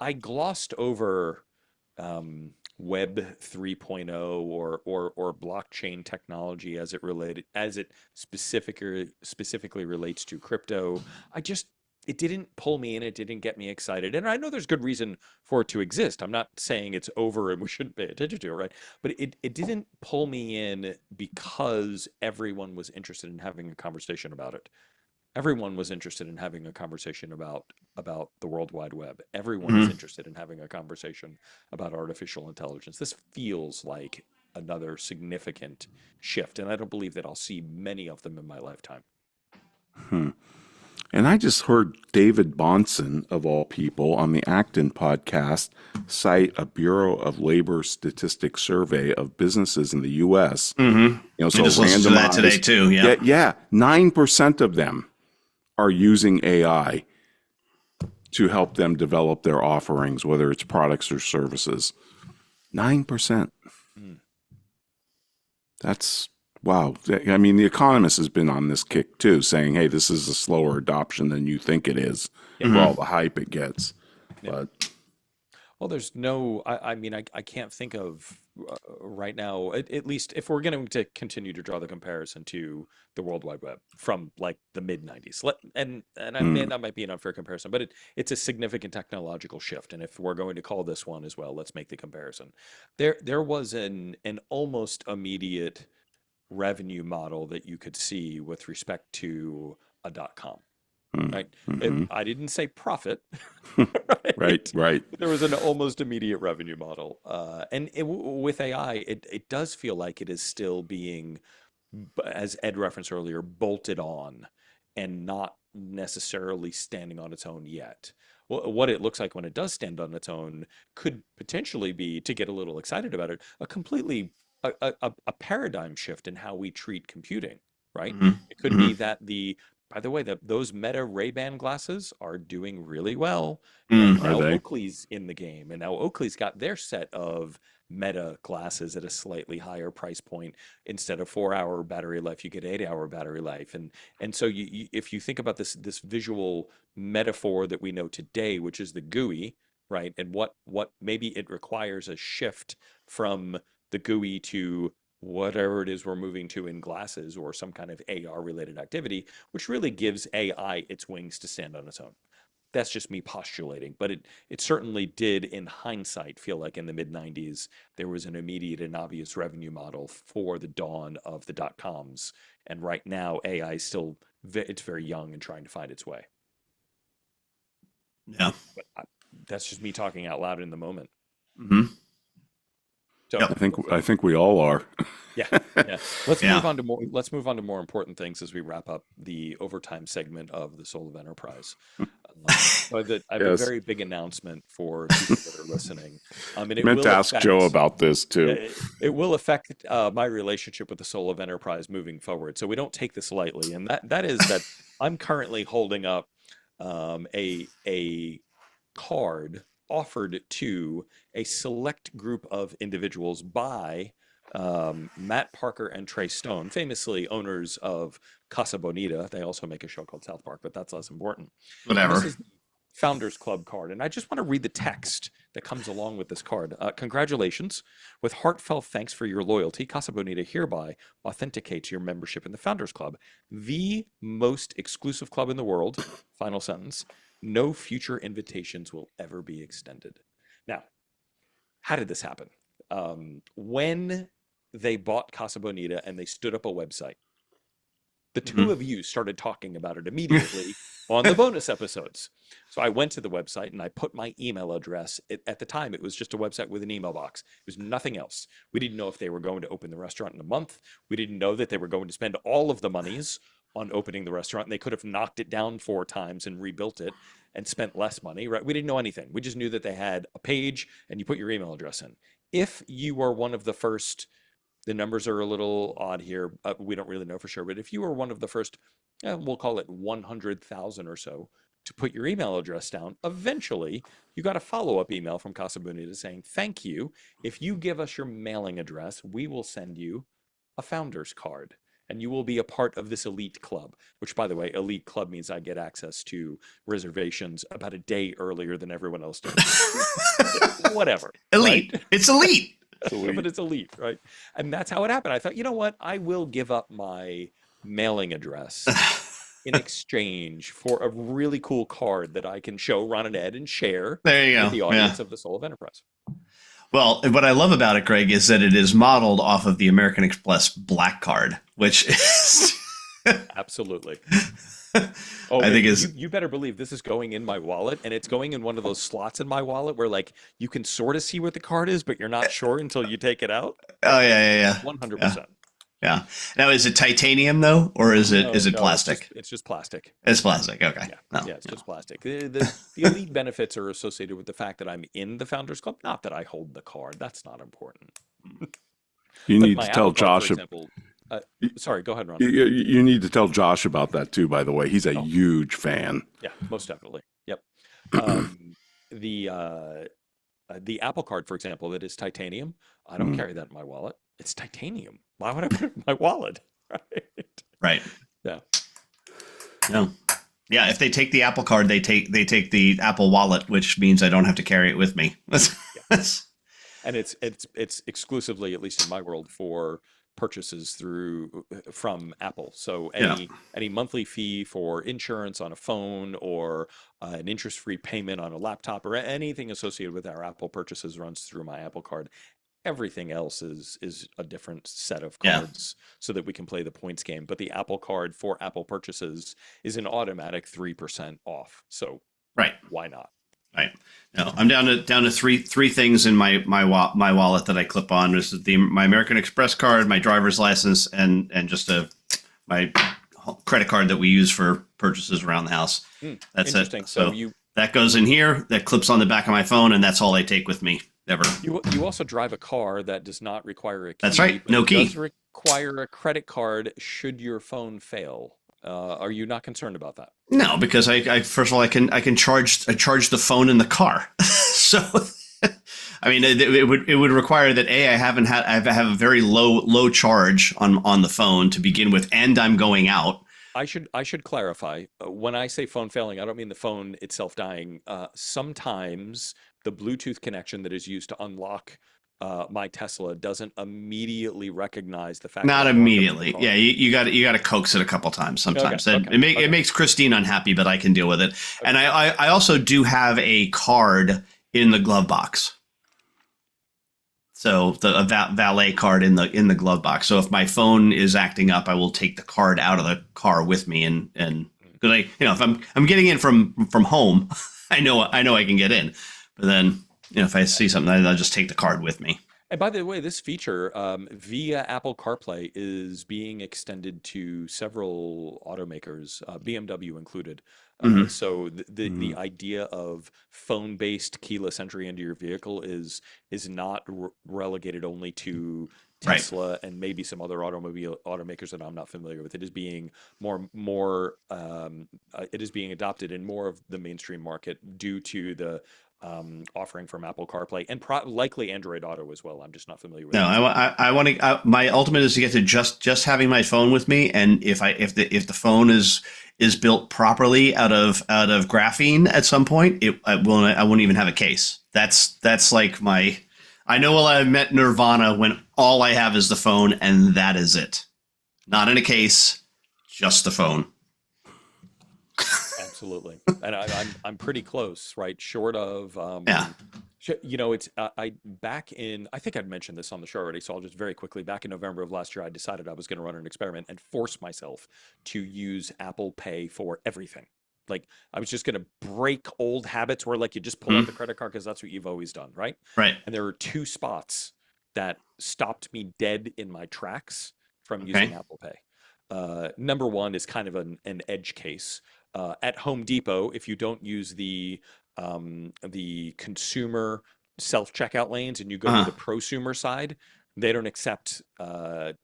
I glossed over Web 3.0 or blockchain technology as it specifically relates to crypto. I just it didn't pull me in. It didn't get me excited. And I know there's good reason for it to exist. I'm not saying it's over and we shouldn't pay attention to it, right? But it didn't pull me in because everyone was interested in having a conversation about it. Everyone was interested in having a conversation about the World Wide Web. Everyone is Hmm. interested in having a conversation about artificial intelligence. This feels like another significant shift, and I don't believe that I'll see many of them in my lifetime. Hmm. And I just heard David Bahnsen, of all people, on the Acton podcast cite a Bureau of Labor Statistics survey of businesses in the U.S. Hmm. So I just listened to that today randomized. too. Yeah, Yeah. yeah, 9% of them are using AI to help them develop their offerings, whether it's products or services. 9%. Mm. That's wow. I mean, The Economist has been on this kick too, saying, hey, this is a slower adoption than you think it is Yeah. for all Hmm. the hype it gets. Yeah. But Well, there's no, I mean, I can't think of right now, at least if we're going to continue to draw the comparison to the World Wide Web from like the mid 90s. And I mean, mm, that might be an unfair comparison, but it's a significant technological shift. And if we're going to call this one as well, let's make the comparison. There was an almost immediate revenue model that you could see with respect to a dot com, mm, right? hmm. I didn't say profit, Right, right? right. There was an almost immediate revenue model, with AI, it does feel like it is still being, as Ed referenced earlier, bolted on, and not necessarily standing on its own yet. Well, what it looks like when it does stand on its own could potentially be, to get a little excited about it, a completely a paradigm shift in how we treat computing, right? Hmm. It could Hmm. be that by the way, those Meta Ray-Ban glasses are doing really well, and Are now they? Oakley's in the game, and now Oakley's got their set of Meta glasses at a slightly higher price point. Instead of 4 hour battery life, you get 8 hour battery life, and so if you think about this visual metaphor that we know today, which is the GUI, right, and what maybe it requires a shift from the GUI to whatever it is we're moving to in glasses or some kind of AR related activity, which really gives AI its wings to stand on its own. That's just me postulating, but it certainly did, in hindsight, feel like in the mid 90s there was an immediate and obvious revenue model for the dawn of the dot coms, and right now AI is still it's very young and trying to find its way. Yeah. But that's just me talking out loud in the moment. Hmm. So Yep. I think we all are. yeah, yeah. Let's Yeah. move on to more. Let's move on to more important things as we wrap up the overtime segment of the Soul of Enterprise. So I have a Yes. very big announcement for people that are listening, and I it meant to will ask Joe affect. about this Yeah, too. it will affect my relationship with the Soul of Enterprise moving forward. So we don't take this lightly, and that is that I'm currently holding up a card offered to a select group of individuals by Matt Parker and Trey Stone, famously owners of Casa Bonita. They also make a show called South Park, but that's less important. And this Whatever. is the Founders Club card. And I just want to read the text that comes along with this card. Congratulations. With heartfelt thanks for your loyalty, Casa Bonita hereby authenticates your membership in the Founders Club, the most exclusive club in the world. Final sentence. No future invitations will ever be extended. Now, how did this happen? When they bought Casa Bonita and they stood up a website, the two Hmm. of you started talking about it immediately on the bonus episodes. So I went to the website and I put my email address. At the time, it was just a website with an email box. It was nothing else. We didn't know if they were going to open the restaurant in a month. We didn't know that they were going to spend all of the monies on opening the restaurant. And they could have knocked it down 4 times and rebuilt it and spent less money, right? We didn't know anything. We just knew that they had a page and you put your email address in. If you were one of the first, the numbers are a little odd here. We don't really know for sure, but if you were one of the first, we'll call it 100,000 or so, to put your email address down, eventually you got a follow-up email from Casa Bonita saying, thank you. If you give us your mailing address, we will send you a founder's card. and you will be a part of this elite club, which, by the way, elite club means I get access to reservations about a day earlier than everyone else does. Whatever. Elite. Right? It's elite. But it's elite, right? And that's how it happened. I thought, you know what? I will give up my mailing address in exchange for a really cool card that I can show Ron and Ed and share There you with go. the audience of the Soul of Enterprise. Well, what I love about it, Greg, is that it is modeled off of the American Express Black Card, which is Absolutely. I think is you better believe this is going in my wallet, and it's going in one of those slots in my wallet where like you can sort of see what the card is, but you're not sure until you take it out. oh yeah. 100%. Yeah. Now, is it titanium though, or is it No, plastic? It's just plastic. It's plastic. Okay. Yeah, No. yeah, it's just plastic. The elite benefits are associated with the fact that I'm in the Founders Club, not that I hold the card. That's not important. You But need my to tell Apple Card, Josh. for example. Sorry, go ahead, Ron. You need to tell Josh about that too. By the way, he's a Oh. huge fan. Yeah, most definitely. Yep. The Apple Card, for example, that is titanium. I don't carry that in my wallet. It's titanium. Why would I put it in my wallet? Right. Right. Yeah. No. Yeah. If they take the Apple Card, they take the Apple Wallet, which means I don't have to carry it with me. That's And it's exclusively, at least in my world, for purchases from Apple. So any monthly fee for insurance on a phone or an interest-free payment on a laptop or anything associated with our Apple purchases runs through my Apple Card. Everything else is a different set of cards so that we can play the points game. But the Apple Card for Apple purchases is an automatic 3% off. So right. why not? Right. No, I'm down to three things in my wallet that I clip on. This is my American Express card, my driver's license, and just my credit card that we use for purchases around the house. That's interesting. it. So that goes in here. That clips on the back of my phone, and that's all I take with me ever. You also drive a car that does not require a key. That's right. But No it key. does require a credit card should your phone fail. Are you not concerned about that? No, because I first of all I can charge the phone in the car. So I mean it would require that I have a very low charge on the phone to begin with, and I'm going out. I should clarify. When I say phone failing, I don't mean the phone itself dying. Sometimes the Bluetooth connection that is used to unlock my Tesla doesn't immediately recognize the fact. Not that immediately. Yeah, you got to coax it a couple times sometimes. Okay, It makes Christine unhappy, but I can deal with it. Okay. And I also do have a card in the glove box. So a valet card in the glove box. So if my phone is acting up, I will take the card out of the car with me, and because if I'm getting in from home, I know I can get in. But then if I see something, I'll just take the card with me. And by the way, this feature via Apple CarPlay is being extended to several automakers, BMW included. So the idea of phone-based keyless entry into your vehicle is not relegated only to Tesla and maybe some other automakers that I'm not familiar with. It is being it is being adopted in more of the mainstream market due to the offering from Apple CarPlay and likely Android Auto as well. I'm just not familiar with. No, I want to. My ultimate is to get to just having my phone with me, and if the phone is built properly out of graphene at some point, I won't even have a case. That's like my. I know I met Nirvana when all I have is the phone, and that is it. Not in a case, just the phone. Absolutely, and I'm pretty close, right? Short of it's I back in, I think I'd mentioned this on the show already, so I'll just very quickly. Back in November of last year, I decided I was going to run an experiment and force myself to use Apple Pay for everything. Like I was just going to break old habits where like you just pull out the credit card because that's what you've always done, right? Right. And there were two spots that stopped me dead in my tracks from using Apple Pay. Number one is kind of an edge case. At Home Depot, if you don't use the consumer self-checkout lanes and you go to the prosumer side, they don't accept Apple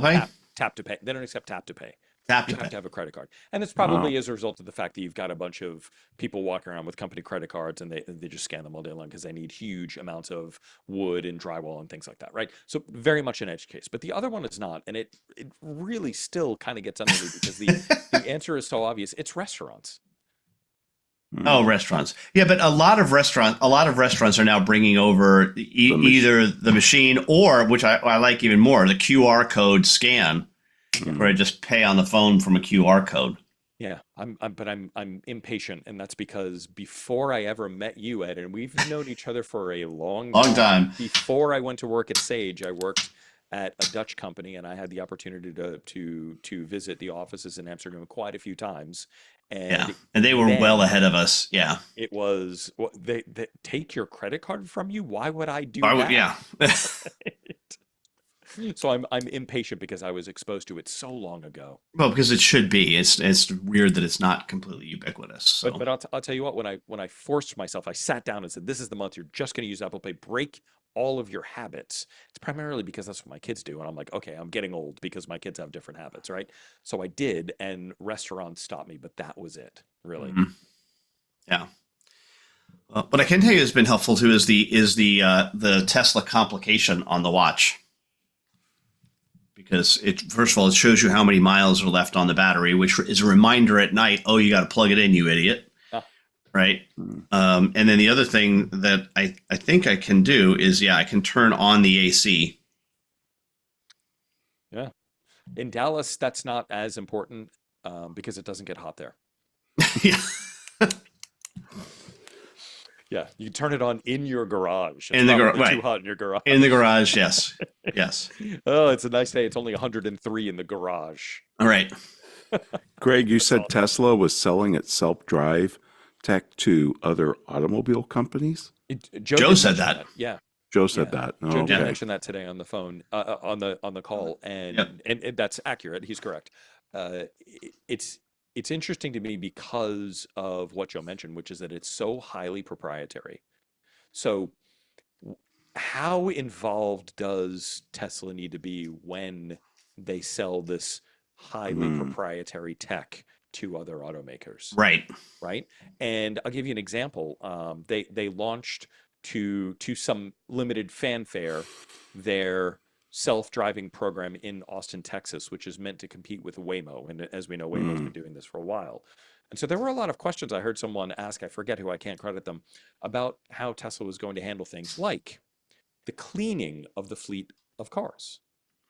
Pay? tap to pay. They don't accept tap to pay. Tap You to have pay. to have a credit card. And it's Wow. probably as a result of the fact that you've got a bunch of people walking around with company credit cards and they just scan them all day long because they need huge amounts of wood and drywall and things like that, right? So very much an edge case. But the other one is not. And it really still kind of gets under me because the answer is so obvious. It's restaurants. Oh, restaurants. Yeah, but a lot of restaurants are now bringing over either the machine or, which I like even more, the QR code scan, where I just pay on the phone from a QR code. Yeah, I'm impatient, and that's because before I ever met you, Ed, and we've known each other for a long Time. Before I went to work at Sage, I worked at a Dutch company, and I had the opportunity to visit the offices in Amsterdam quite a few times. Yeah, And and they were well then ahead of us. Yeah. it was they take your credit card from you. Why would I do I would, that? yeah. So I'm impatient because I was exposed to it so long ago. Well, because it should be. It's weird that it's not completely ubiquitous. So. But I'll tell you what, when I forced myself, I sat down and said, "This is the month you're just going to use Apple Pay. Break all of your habits." It's primarily because that's what my kids do, and I'm like, okay, I'm getting old because my kids have different habits, right? So I did, and restaurants stopped me, but that was it, really. Mhm. Yeah. What I can tell you has been helpful too is the Tesla complication on the watch. Because first of all, it shows you how many miles are left on the battery, which is a reminder at night. Oh, you got to plug it in, you idiot! Ah. Right. And then the other thing that I think I can do is, I can turn on the AC. Yeah. In Dallas, that's not as important because it doesn't get hot there. Yeah. Yeah, you turn it on in your garage. It's In the probably right. too hot in your garage. In the garage, yes. Yes. Oh, it's a nice day. It's only 103 in the garage. All right. Greg, you said Tesla was selling its self-drive tech to other automobile companies? Joe did said mention that. Yeah. Joe said Yeah. that. Joe did Okay. mention that today on the phone, on the call, and, Yep. and that's accurate. He's correct. It's interesting to me because of what Joe mentioned, which is that it's so highly proprietary. So, how involved does Tesla need to be when they sell this highly proprietary tech to other automakers? Right. Right? And I'll give you an example. They launched to some limited fanfare their self-driving program in Austin, Texas, which is meant to compete with Waymo. And as we know, Waymo's been doing this for a while. And so there were a lot of questions I heard someone ask, I forget who, I can't credit them, about how Tesla was going to handle things like the cleaning of the fleet of cars.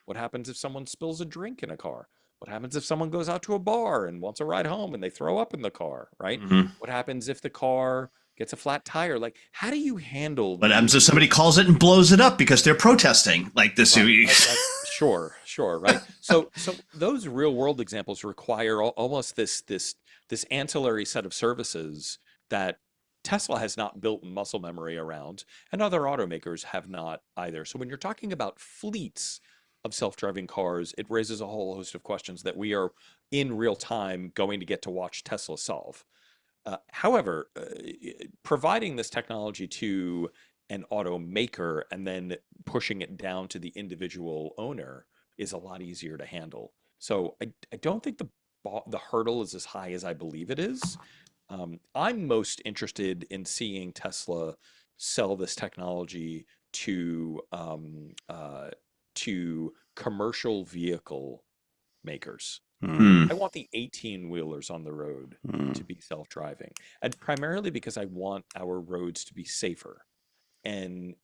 What happens if someone spills a drink in a car? What happens if someone goes out to a bar and wants a ride home and they throw up in the car, right? Mhm. What happens if the car gets a flat tire? Like, how do you handle What happens if somebody calls it and blows it up because they're protesting? Like this. Sure, right? So those real world examples require almost this ancillary set of services that Tesla has not built muscle memory around, and other automakers have not either. So when you're talking about fleets of self-driving cars, it raises a whole host of questions that we are in real time going to get to watch Tesla solve. However, providing this technology to an automaker and then pushing it down to the individual owner is a lot easier to handle. So I don't think the hurdle is as high as I believe it is. I'm most interested in seeing Tesla sell this technology to commercial vehicle makers. I want the 18-wheelers on the road to be self-driving, and primarily because I want our roads to be safer. And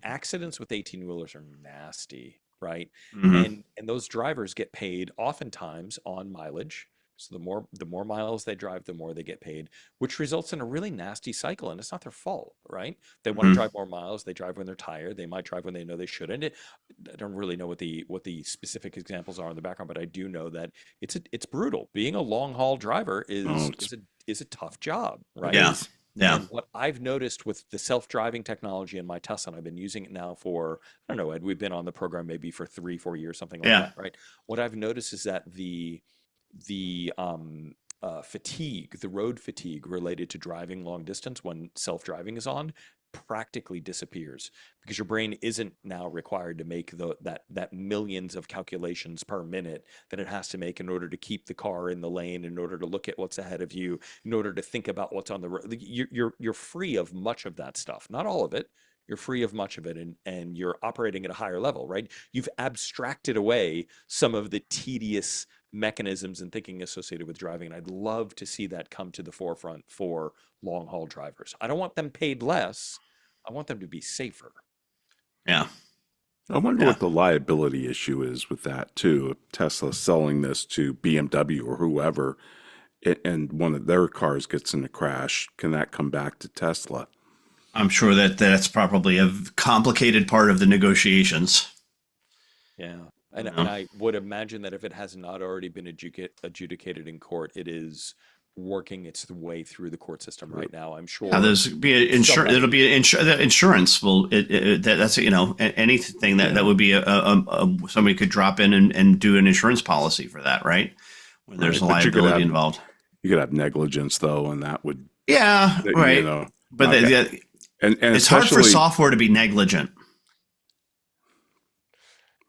accidents with 18-wheelers are nasty, right? Mhm. And those drivers get paid oftentimes on mileage. So the more miles they drive, the more they get paid, which results in a really nasty cycle. And it's not their fault, right? They want to drive more miles. They drive when they're tired. They might drive when they know they shouldn't. I don't really know what the specific examples are in the background, but I do know that it's brutal. Being a long haul driver is a tough job, right? Yeah. Yeah. And what I've noticed with the self-driving technology in my Tesla, and I've been using it now for, I don't know, Ed, we've been on the program maybe for 3-4 years, something like Yeah. that, right? What I've noticed is that the fatigue, the road fatigue related to driving long distance when self-driving is on, practically disappears because your brain isn't now required to make that millions of calculations per minute that it has to make in order to keep the car in the lane, in order to look at what's ahead of you, in order to think about what's on the road. You're free of much of that stuff, not all of it. You're free of much of it, and you're operating at a higher level, right? You've abstracted away some of the tedious mechanisms and thinking associated with driving. And I'd love to see that come to the forefront for long haul drivers. I don't want them paid less. I want them to be safer. Yeah. I wonder Yeah. what the liability issue is with that too. If Tesla's selling this to BMW or whoever, and one of their cars gets in a crash, can that come back to Tesla? I'm sure that's probably a complicated part of the negotiations. Yeah. And Yeah. I would imagine that if it has not already been adjudicated in court, it is working its way through the court system right now. I'm sure. Yeah, there's be insurance. It'll be insurance. Will that's anything that would be somebody could drop in and do an insurance policy for that, right? When there's a Right, but you could liability have- involved. You could have negligence though, and that would, Yeah, you right. know, But okay. and it's hard for especially- software to be negligent.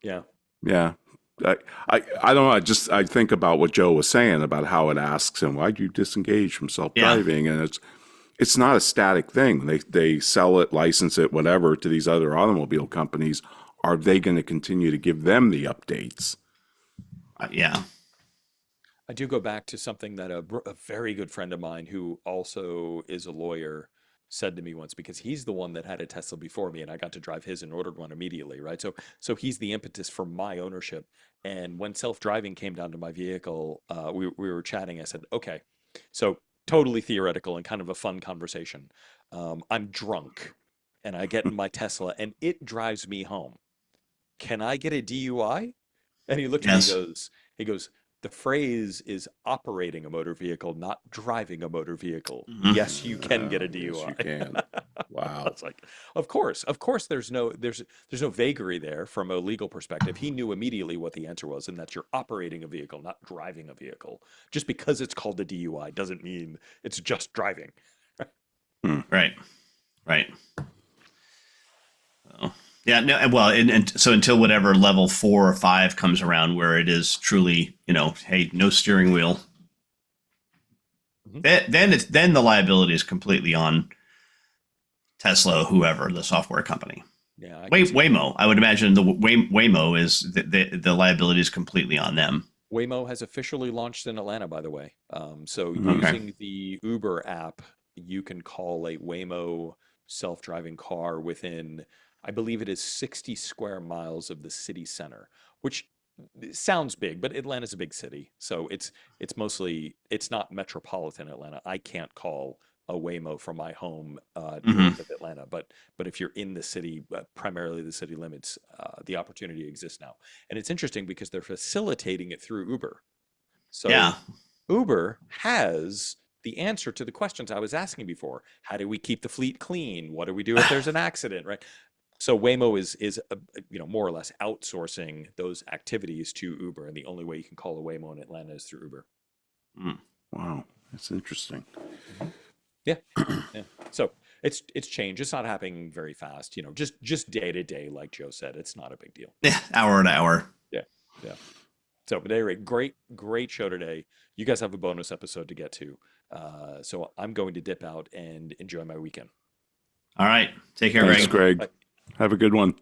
Yeah. Yeah. I don't know. I think about what Joe was saying about how it asks him, why'd you disengage from self-driving? And it's not a static thing. They sell it, license it, whatever to these other automobile companies. Are they going to continue to give them the updates? Yeah. I do go back to something that a very good friend of mine who also is a lawyer said to me once, because he's the one that had a Tesla before me and I got to drive his and ordered one immediately, right? So he's the impetus for my ownership. And when self-driving came down to my vehicle, we were chatting. I said, okay, so totally theoretical and kind of a fun conversation. I'm drunk and I get in my Tesla and it drives me home. Can I get a DUI? And he looked at Yes. me, he goes, the phrase is operating a motor vehicle, not driving a motor vehicle. Mhm. Yes, you can get a DUI. Yes, you can. Wow. It's like, of course, there's no vagary there from a legal perspective. He knew immediately what the answer was, and that you're operating a vehicle, not driving a vehicle. Just because it's called a DUI doesn't mean it's just driving. Right. Right. So, yeah. No. Well, and so until whatever level 4 or 5 comes around, where it is truly, hey, no steering wheel, Mhm. then the liability is completely on Tesla, whoever the software company. Yeah. I can see that. Waymo. I would imagine the Waymo is the liability is completely on them. Waymo has officially launched in Atlanta, by the way. So Okay. using the Uber app, you can call a Waymo self-driving car within, I believe it is 60 square miles of the city center, which sounds big, but Atlanta's a big city. So it's not metropolitan Atlanta. I can't call a Waymo from my home north of Atlanta, but if you're in the city, primarily the city limits, the opportunity exists now. And it's interesting because they're facilitating it through Uber. So Yeah. Uber has the answer to the questions I was asking before. How do we keep the fleet clean? What do we do if there's an accident, right? So Waymo is more or less outsourcing those activities to Uber, and the only way you can call a Waymo in Atlanta is through Uber. Wow. That's interesting. Yeah. So it's changed. It's not happening very fast. Just day to day, like Joe said, it's not a big deal. Yeah. Hour to hour. Yeah. So, but anyway, great show today. You guys have a bonus episode to get to. So I'm going to dip out and enjoy my weekend. All right. Take care, Thanks, Greg. Greg. Have a good one.